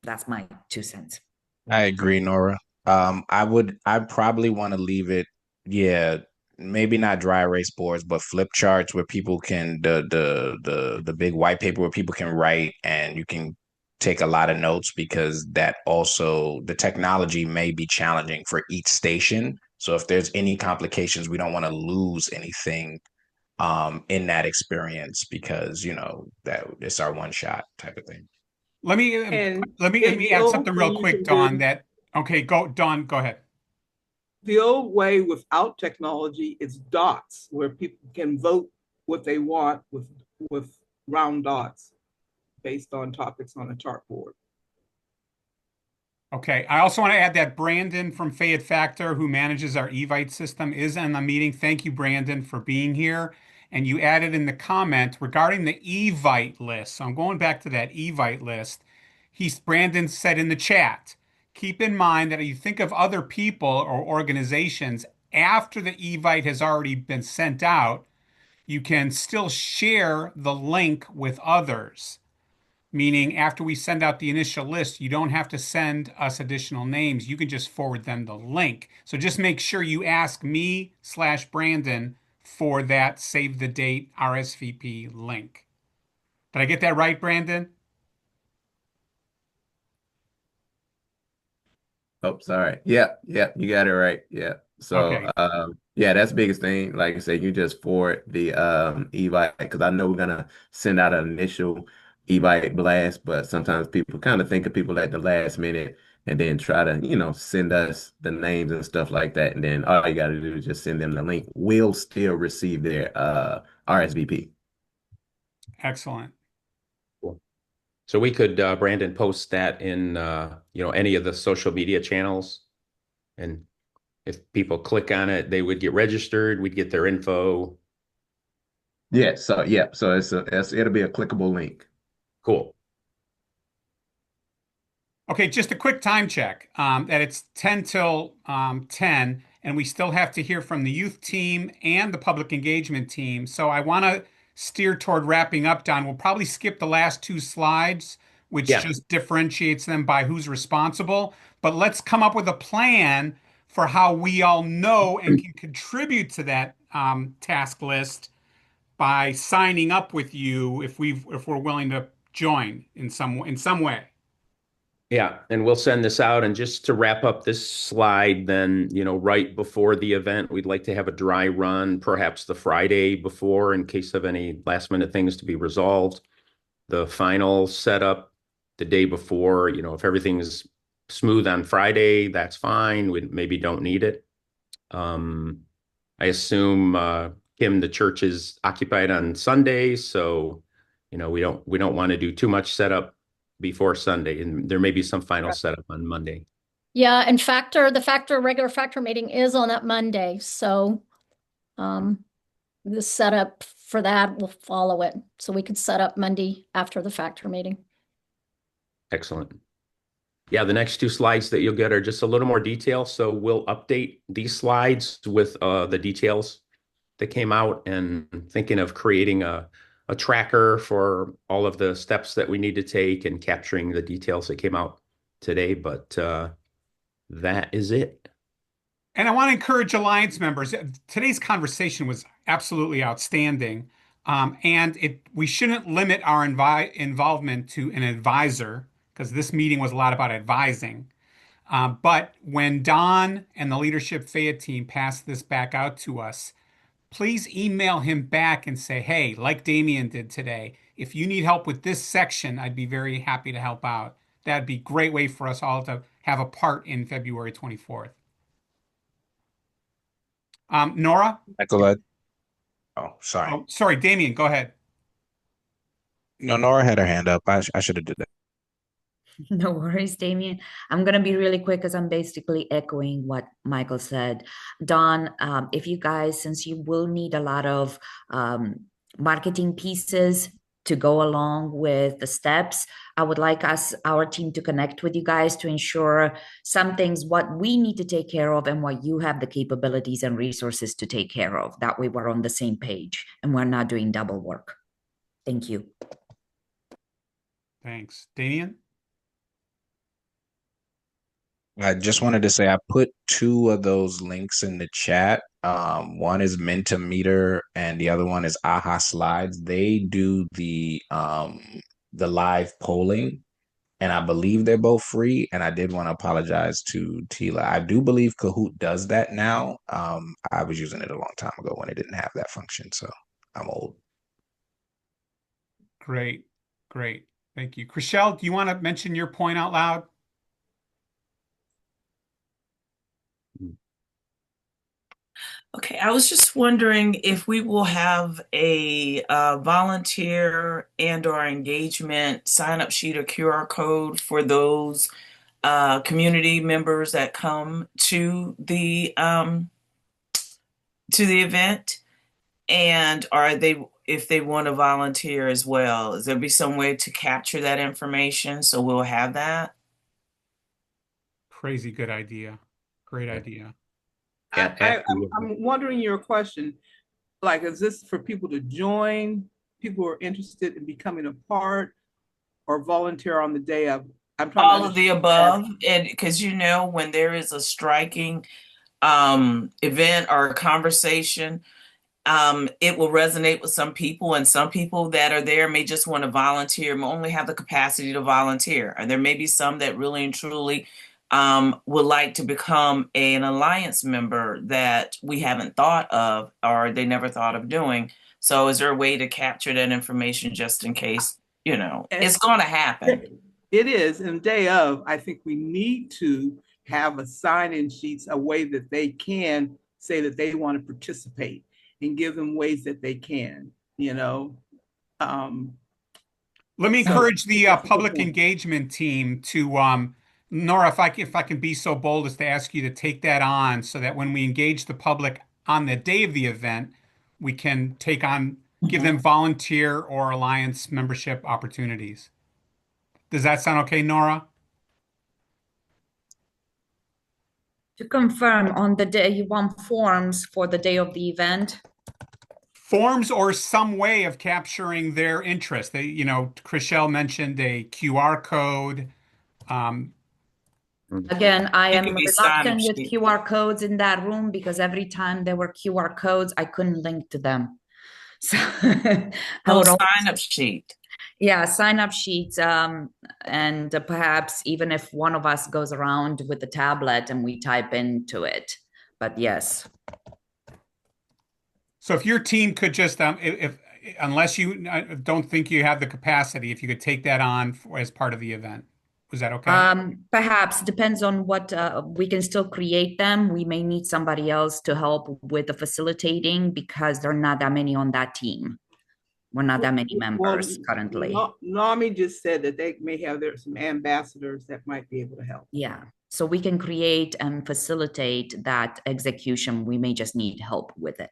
That's my 2 cents. I agree, Nora. I'd probably want to leave it, yeah, maybe not dry erase boards, but flip charts where people can the big white paper where people can write and you can take a lot of notes because that also the technology may be challenging for each station. So if there's any complications, we don't want to lose anything in that experience because that it's our one shot type of thing. Let me let me the add old something way real you quick, can do Dawn. Okay, Dawn, go ahead. the old way without technology is dots, where people can vote what they want with round dots based on topics on a chartboard. Okay, I also want to add that Brandon from Fayette Factor, who manages our Evite system, is in the meeting. Thank you, Brandon, for being here. And you added in the comment regarding the Evite list. So I'm going back to that Evite list. Brandon said in the chat, keep in mind that if you think of other people or organizations after the Evite has already been sent out, you can still share the link with others. Meaning, after we send out the initial list, you don't have to send us additional names. You can just forward them the link. So just make sure you ask me/Brandon for that save the date RSVP link. Did I get that right, Brandon? Oh, sorry. Yeah, yeah, you got it right. Yeah. So, Okay. yeah, that's the biggest thing. Like I said, you just forward the Evite because I know we're gonna send out an initial Evite blast, but sometimes people kind of think of people at the last minute and then try to, send us the names and stuff like that. And then all you gotta do is just send them the link. We'll still receive their RSVP. Excellent. Cool. So we could, Brandon, post that in, any of the social media channels. And if people click on it, they would get registered. We'd get their info. Yeah. So it'll be a clickable link. Cool. Okay, just a quick time check. That it's 10 till 10, and we still have to hear from the youth team and the public engagement team. So I want to steer toward wrapping up, Don. We'll probably skip the last two slides, which just differentiates them by who's responsible. But let's come up with a plan for how we all know and can contribute to that task list by signing up with you if we're willing to join in some way. Yeah, and we'll send this out. And just to wrap up this slide, then, right before the event, we'd like to have a dry run, perhaps the Friday before, in case of any last minute things to be resolved. The final setup the day before, if everything's smooth on Friday, that's fine. We maybe don't need it. I assume, Kim, the church is occupied on Sunday, so, we don't want to do too much setup before Sunday, and there may be some final setup on Monday. Yeah, and the regular factor meeting is on that Monday, so the setup for that will follow it. So we could set up Monday after the factor meeting. Excellent. Yeah, the next two slides that you'll get are just a little more detail. So we'll update these slides with the details that came out, and thinking of creating a tracker for all of the steps that we need to take and capturing the details that came out today. But that is it. And I want to encourage Alliance members. Today's conversation was absolutely outstanding. We shouldn't limit our involvement to an advisor because this meeting was a lot about advising. But when Don and the Leadership Fayette team pass this back out to us, please email him back and say, hey, like Damien did today, if you need help with this section, I'd be very happy to help out. That'd be a great way for us all to have a part in February 24th. Nora? Nicolette. Oh, sorry. Oh, sorry, Damien, go ahead. No, Nora had her hand up. I should have did that. No worries, Damien. I'm going to be really quick because I'm basically echoing what Michael said. Don, if you guys, since you will need a lot of marketing pieces to go along with the steps, I would like our team to connect with you guys to ensure some things, what we need to take care of and what you have the capabilities and resources to take care of. That way we're on the same page and we're not doing double work. Thank you. Thanks. Damien? I just wanted to say I put two of those links in the chat. One is Mentimeter and the other one is AHA Slides. They do the live polling, and I believe they're both free. And I did want to apologize to Tila. I do believe Kahoot does that now. I was using it a long time ago when it didn't have that function, so I'm old. Great. Great. Thank you. Chriselle, do you want to mention your point out loud? Okay, I was just wondering if we will have a volunteer and/or engagement sign-up sheet or QR code for those community members that come to the event, and are they, if they want to volunteer as well, is there be some way to capture that information so we'll have that? Crazy good idea. Great idea. I'm wondering your question. Like, is this for people to join, people who are interested in becoming a part, or volunteer on the day of? I'm trying All to of the above, and because when there is a striking event or a conversation, it will resonate with some people, and some people that are there may just want to volunteer, may only have the capacity to volunteer. And there may be some that really and truly would like to become an alliance member that we haven't thought of or they never thought of doing. So is there a way to capture that information just in case, it's going to happen? It is. And day of, I think we need to have a sign-in sheets, a way that they can say that they want to participate and give them ways that they can, Let me encourage the public engagement team to, Nora, if I can be so bold as to ask you to take that on so that when we engage the public on the day of the event, we can give them volunteer or alliance membership opportunities. Does that sound okay, Nora? To confirm, on the day you want forms for the day of the event? Forms or some way of capturing their interest. Chriselle mentioned a QR code. Again, I am reluctant with QR codes in that room because every time there were QR codes, I couldn't link to them. So sign-up sheet. Yeah, sign-up sheets. And perhaps even if one of us goes around with the tablet and we type into it. But yes. So if your team could just, unless you don't think you have the capacity, if you could take that on as part of the event. Was that okay? Perhaps depends on what we can still create them. We may need somebody else to help with the facilitating because there are not that many on that team. We're not that many members currently. Nami just said that they may have some ambassadors that might be able to help. Yeah, so we can create and facilitate that execution. We may just need help with it.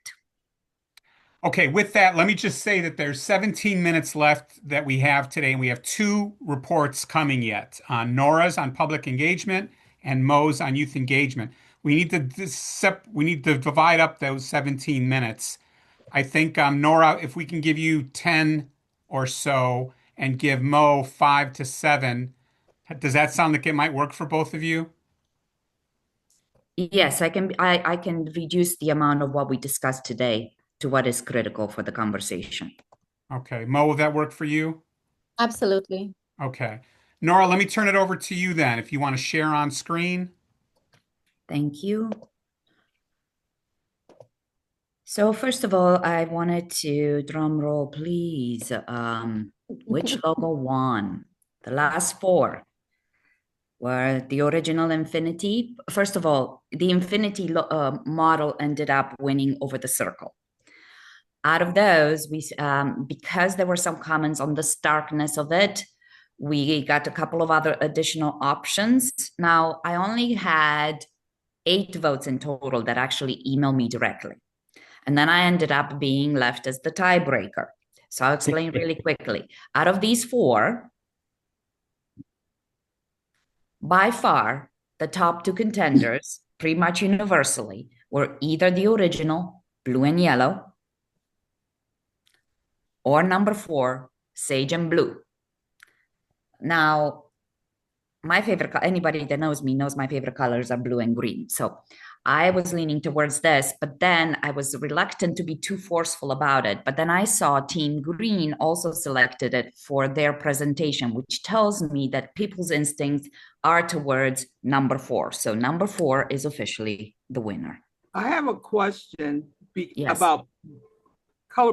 Okay, with that, let me just say that there's 17 minutes left that we have today, and we have two reports coming yet. Nora's on public engagement and Mo's on youth engagement. We need to divide up those 17 minutes. I think, Nora, if we can give you 10 or so and give Mo 5 to 7, does that sound like it might work for both of you? Yes, I can reduce the amount of what we discussed today to what is critical for the conversation. Okay. Mo, will that work for you? Absolutely. Okay. Nora, let me turn it over to you then, if you want to share on screen. Thank you. So first of all, I wanted to drum roll, please. Which logo won? The last four were the original Infinity. First of all, the Infinity model ended up winning over the circle. Out of those, because there were some comments on the starkness of it, We got a couple of other additional options. Now, I only had 8 votes in total that actually emailed me directly. And then I ended up being left as the tiebreaker. So I'll explain really quickly. Out of these 4, by far, the top 2 contenders, pretty much universally, were either the original, blue and yellow, or number 4, sage and blue. Now, my favorite, anybody that knows me knows my favorite colors are blue and green. So I was leaning towards this, but then I was reluctant to be too forceful about it. But then I saw Team Green also selected it for their presentation, which tells me that people's instincts are towards number 4. So number 4 is officially the winner. I have a question Yes. about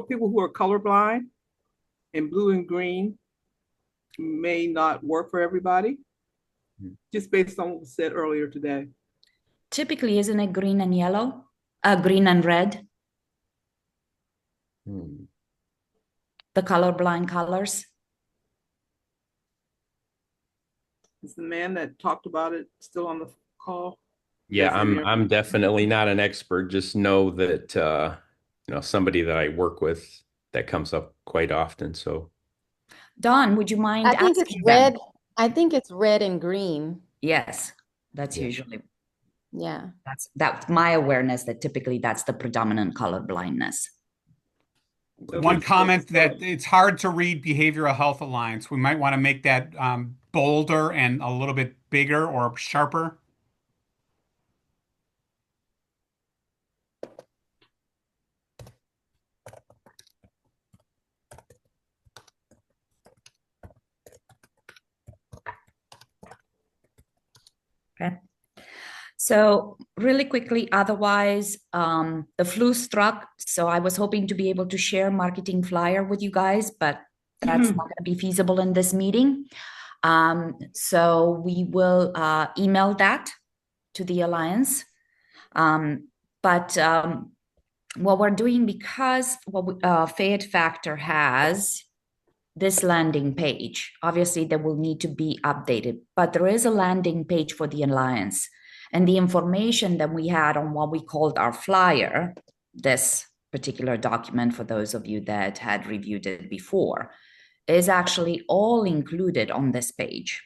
people who are colorblind, and blue and green may not work for everybody, just based on what was said earlier today. Typically, isn't it green and yellow? Green and red? The colorblind colors? Is the man that talked about it still on the call? Yeah, I'm definitely not an expert. Just know that somebody that I work with that comes up quite often. So, Dawn, would you mind I think it's asking red. them? I think it's red and green. Yes, that's usually. Yeah. That's my awareness that typically that's the predominant color blindness. One comment that it's hard to read Behavioral Health Alliance. We might want to make that bolder and a little bit bigger or sharper. Okay. So really quickly, otherwise, the flu struck. So I was hoping to be able to share marketing flyer with you guys, but that's not going to be feasible in this meeting. So we will email that to the Alliance. But what we're doing, because Fayette Factor has this landing page, obviously that will need to be updated, but there is a landing page for the Alliance. And the information that we had on what we called our flyer, this particular document for those of you that had reviewed it before, is actually all included on this page.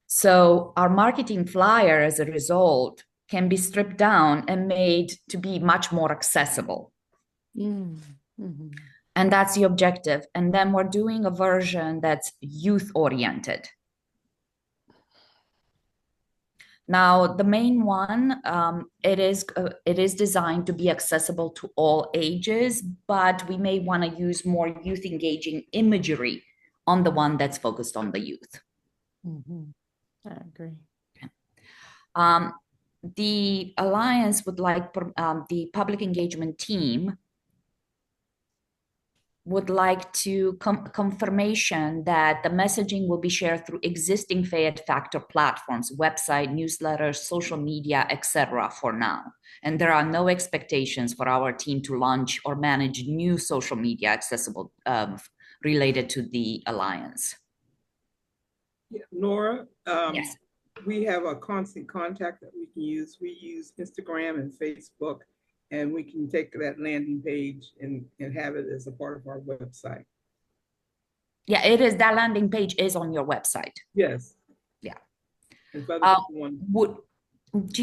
So our marketing flyer, as a result, can be stripped down and made to be much more accessible. Mm-hmm. And that's the objective. And then we're doing a version that's youth-oriented. Now, the main one, it is designed to be accessible to all ages, but we may want to use more youth-engaging imagery on the one that's focused on the youth. Mm-hmm. I agree. Okay. The Alliance would like the public engagement team would like to confirmation that the messaging will be shared through existing Fayette Factor platforms, website, newsletters, social media, etc. for now. And there are no expectations for our team to launch or manage new social media accessible related to the Alliance. Yeah, Nora, yes. We have a constant contact that we can use. We use Instagram and Facebook, and we can take that landing page and have it as a part of our website. Yeah, it is. That landing page is on your website. Yes. Yeah. Do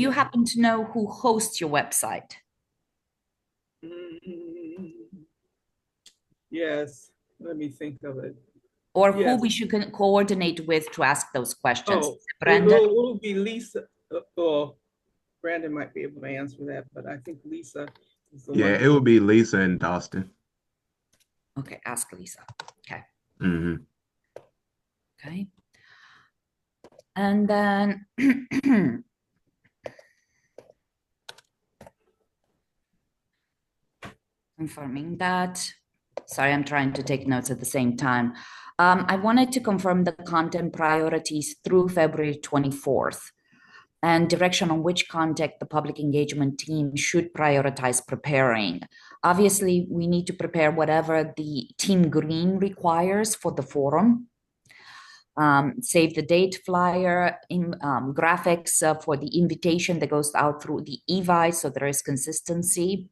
you happen to know who hosts your website? Yes. Let me think of it. Or who we should coordinate with to ask those questions? Oh, Brandon? it will be Lisa. Brandon might be able to answer that, but I think Lisa is the one. Yeah, it would be Lisa and Dawson. Okay, ask Lisa. Okay. Mm-hmm. Okay. And then confirming that. Sorry, I'm trying to take notes at the same time. I wanted to confirm the content priorities through February 24th and direction on which content the public engagement team should prioritize preparing. Obviously, we need to prepare whatever the Team Green requires for the forum. Save the date flyer, graphics for the invitation that goes out through the EVI, so there is consistency.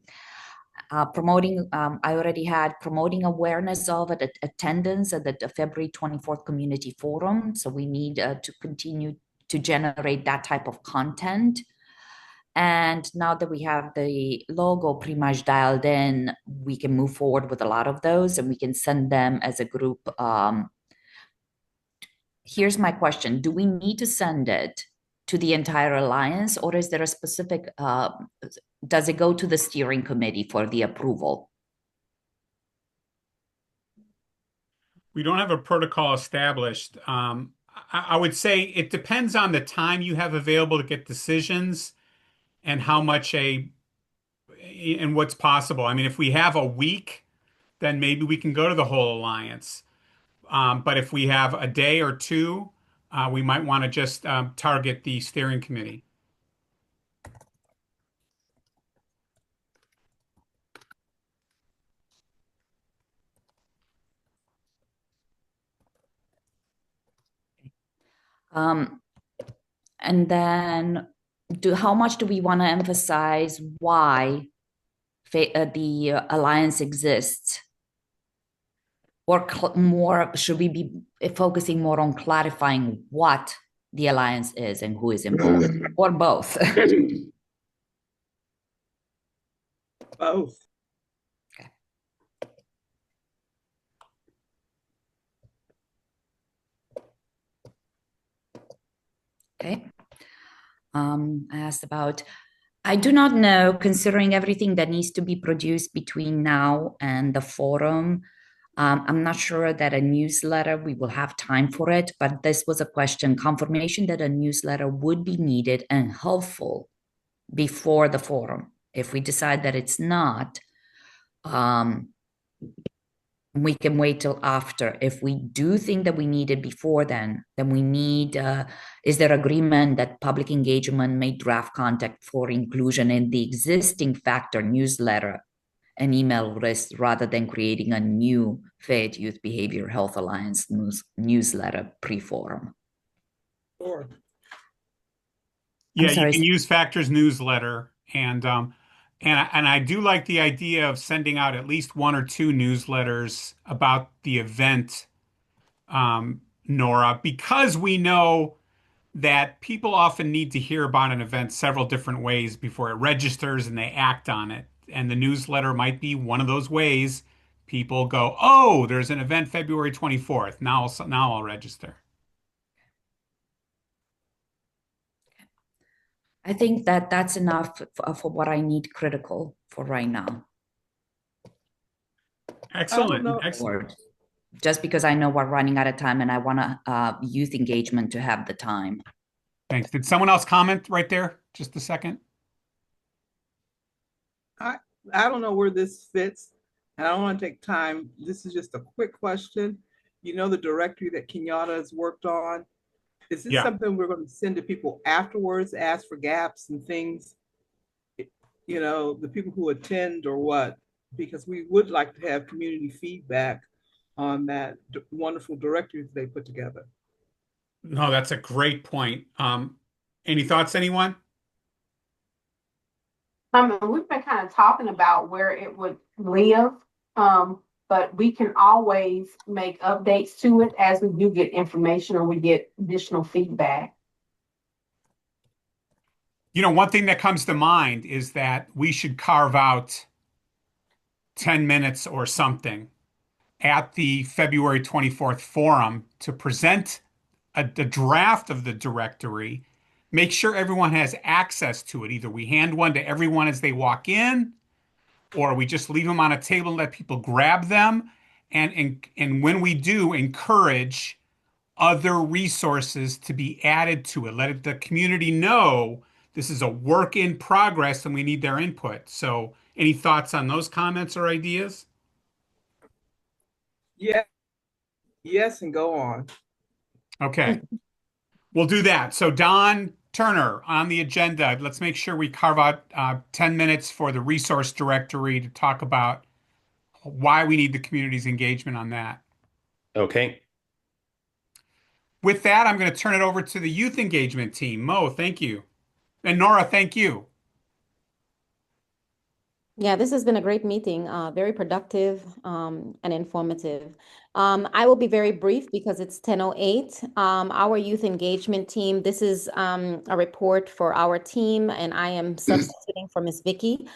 Promoting, I already had promoting awareness of it, attendance at the February 24th Community Forum. So we need to continue to generate that type of content. And now that we have the logo pretty much dialed in, we can move forward with a lot of those and we can send them as a group. Here's my question. Do we need to send it to the entire alliance, or is there a specific, does it go to the steering committee for the approval? We don't have a protocol established. I would say it depends on the time you have available to get decisions and how much and what's possible. I mean, if we have a week, then maybe we can go to the whole alliance. But if we have a day or two, we might want to just target the steering committee. And then how much do we want to emphasize why the alliance exists? Or more, should we be focusing more on clarifying what the alliance is and who is involved, or both? Both. Okay. I asked about, I do not know, considering everything that needs to be produced between now and the forum, I'm not sure that a newsletter, we will have time for it, but this was a question, confirmation that a newsletter would be needed and helpful before the forum. If we decide that it's not, we can wait till after. If we do think that we need it before then we need, is there agreement that public engagement may draft contact for inclusion in the existing Factor newsletter and email list rather than creating a new Fayette Youth Behavioral Health Alliance newsletter pre-forum? Sure. Yeah, you can use Factor's newsletter, and I do like the idea of sending out at least one or two newsletters about the event, Nora, because we know that people often need to hear about an event several different ways before it registers and they act on it. And the newsletter might be one of those ways people go, oh, there's an event February 24th. Now I'll register. I think that that's enough for what I need critical for right now. Excellent. Excellent. Just because I know we're running out of time and I want youth engagement to have the time. Thanks. Did someone else comment right there? Just a second. I don't know where this fits, and I don't want to take time. This is just a quick question. You know, the directory that Kenyatta has worked on, is this something we're going to send to people afterwards, ask for gaps and things, you know, the people who attend or what? Because we would like to have community feedback on that wonderful directory that they put together. No, that's a great point. Any thoughts, anyone? We've been kind of talking about where it would live, but we can always make updates to it as we do get information or we get additional feedback. You know, one thing that comes to mind is that we should carve out 10 minutes or something at the February 24th forum to present a draft of the directory. Make sure everyone has access to it. Either we hand one to everyone as they walk in, or we just leave them on a table and let people grab them. And when we do, encourage other resources to be added to it. Let the community know this is a work in progress and we need their input. So any thoughts on those comments or ideas? Yeah. Yes, and go on. Okay. We'll do that. So Don, Turner, on the agenda, let's make sure we carve out 10 minutes for the resource directory to talk about why we need the community's engagement on that. Okay. With that, I'm going to turn it over to the youth engagement team. Mo, thank you. And Nora, thank you. Yeah, this has been a great meeting, very productive and informative. I will be very brief because it's 10:08. Our youth engagement team, this is a report for our team, and I am substituting for Ms. Vicky.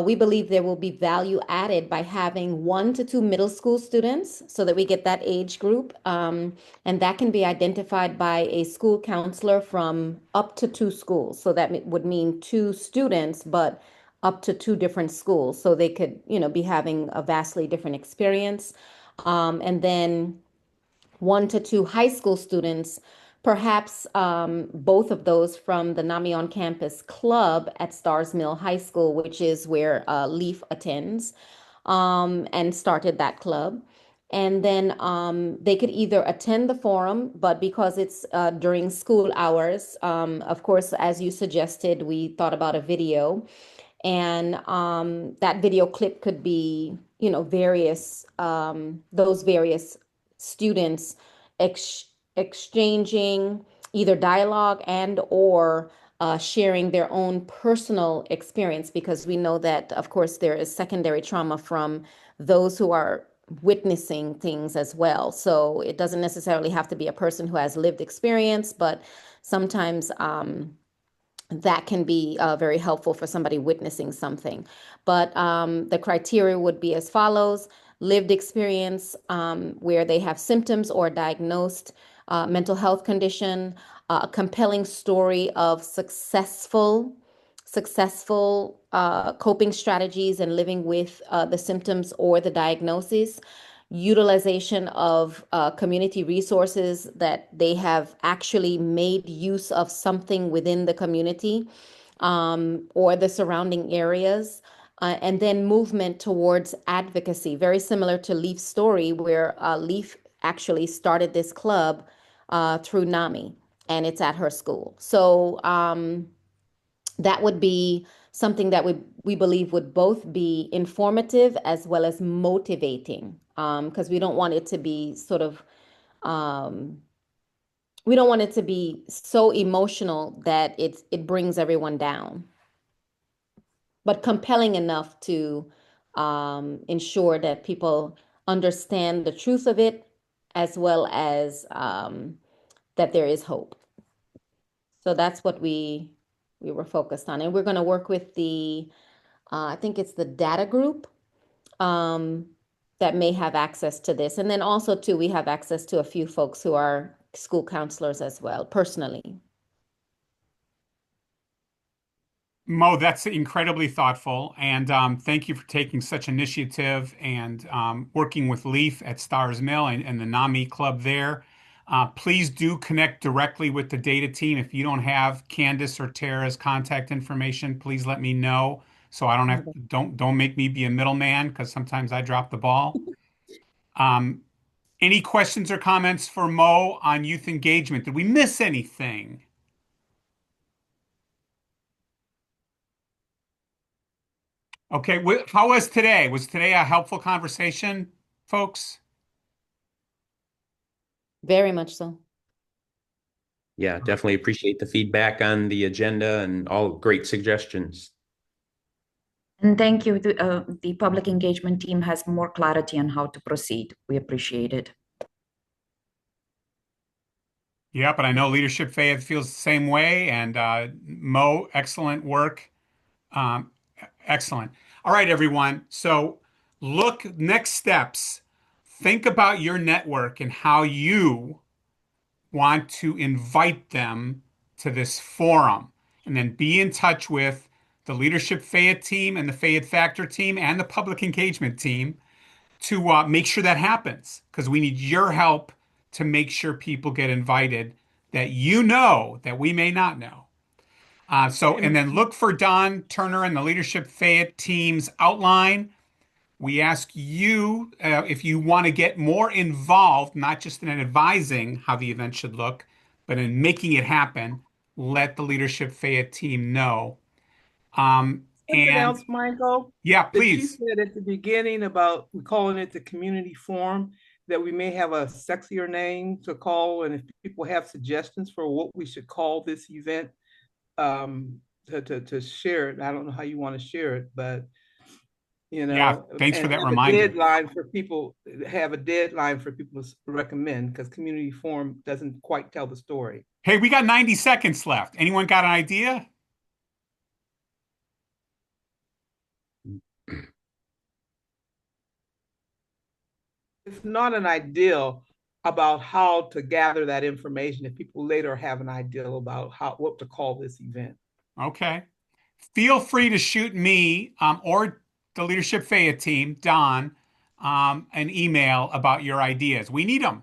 We believe there will be value added by having 1 to 2 middle school students so that we get that age group. And that can be identified by a school counselor from up to 2 schools. So that would mean 2 students, but up to 2 different schools. So they could, be having a vastly different experience. And then 1 to 2 high school students, perhaps both of those from the NAMI on Campus Club at Stars Mill High School, which is where Leaf attends, and started that club. And then they could either attend the forum, but because it's during school hours, of course, as you suggested, we thought about a video. And that video clip could be, various, those various students exchanging either dialogue and or sharing their own personal experience, because we know that, of course, there is secondary trauma from those who are witnessing things as well. So it doesn't necessarily have to be a person who has lived experience, but sometimes that can be very helpful for somebody witnessing something. But the criteria would be as follows: lived experience where they have symptoms or diagnosed mental health condition, a compelling story of successful coping strategies and living with the symptoms or the diagnosis, utilization of community resources that they have actually made use of something within the community or the surrounding areas. And then movement towards advocacy, very similar to Leaf's story, where Leaf actually started this club through NAMI, and it's at her school. So that would be something that we believe would both be informative as well as motivating, because we don't want it to be sort of we don't want it to be so emotional that it brings everyone down, but compelling enough to ensure that people understand the truth of it, as well as that there is hope. So that's what we were focused on, and we're going to work with the I think it's the data group um, that may have access to this, and then also too we have access to a few folks who are school counselors as well, personally. Mo, that's incredibly thoughtful. And thank you for taking such initiative and working with Leaf at Stars Mill and the NAMI Club there. Please do connect directly with the data team. If you don't have Candace or Tara's contact information, please let me know so I don't make me be a middleman, because sometimes I drop the ball. Any questions or comments for Mo on youth engagement? Did we miss anything? Okay, how was today? Was today a helpful conversation, folks? Very much so. Yeah, definitely appreciate the feedback on the agenda and all great suggestions. And thank you. The public engagement team has more clarity on how to proceed. We appreciate it. Yeah, but I know Leadership Fayette feels the same way. And Mo, excellent work. Um, Excellent. All right, everyone. So next steps. Think about your network and how you want to invite them to this forum. And then be in touch with the Leadership Fayette team and the Fayette Factor team and the public engagement team to make sure that happens. Because we need your help to make sure people get invited that that we may not know. And then look for Don Turner and the Leadership Fayette team's outline. We ask you if you want to get more involved, not just in advising how the event should look, but in making it happen. let the Leadership Fayette team know. Something And else, Michael, yeah, that you please. said at the beginning about we calling it the community forum, that we may have a sexier name to call, and if people have suggestions for what we should call this event, to share it. I don't know how you want to share it, but Yeah, thanks for and that reminder. have a deadline for people to recommend, because community forum doesn't quite tell the story. Hey, we got 90 seconds left. Anyone got an idea? It's not an ideal about how to gather that information if people later have an ideal about what to call this event. Okay. Feel free to shoot me or the Leadership Fayette team, Don, an email about your ideas. We need them.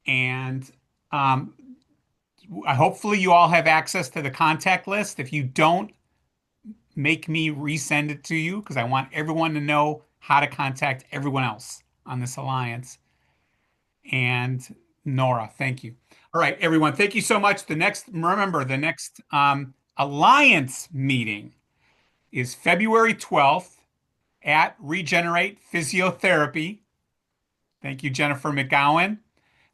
And um, hopefully you all have access to the contact list. If you don't, make me resend it to you because I want everyone to know how to contact everyone else on this alliance. And Nora, thank you. All right, everyone, thank you so much. Remember, the next alliance meeting is February 12th at Regenerate Physiotherapy. Thank you, Jennifer McGowan.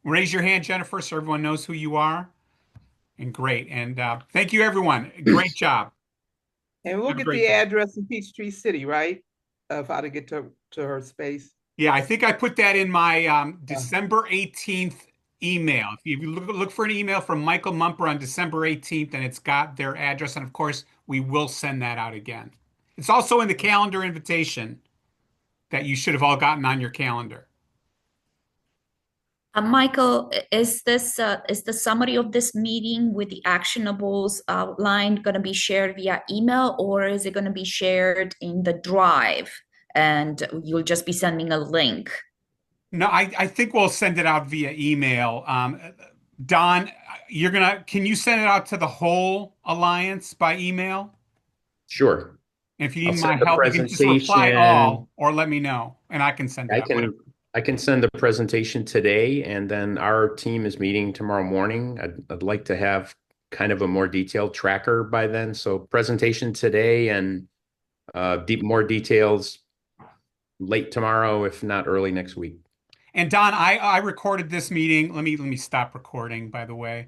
Raise your hand, Jennifer, so everyone knows who you are. And great. And thank you, everyone. Great job. And we'll Have a get great the day. address in Peachtree City, right? Of how to get to her space. Yeah, I think I put that in my December 18th email. If you look for an email from Michael Mumper on December 18th, and it's got their address, and of course, we will send that out again. It's also in the calendar invitation that you should have all gotten on your calendar. Michael, is the summary of this meeting with the actionables outlined going to be shared via email, or is it going to be shared in the drive and you'll just be sending a link? No, I think we'll send it out via email. Don, can you send it out to the whole alliance by email? Sure. And if you I'll need my send the help, you can just reply presentation. all or let me know and I can send it I out. can I can send the presentation today, and then our team is meeting tomorrow morning. I'd like to have kind of a more detailed tracker by then. So presentation today and more details late tomorrow, if not early next week. And Don, I recorded this meeting. Let me stop recording, by the way.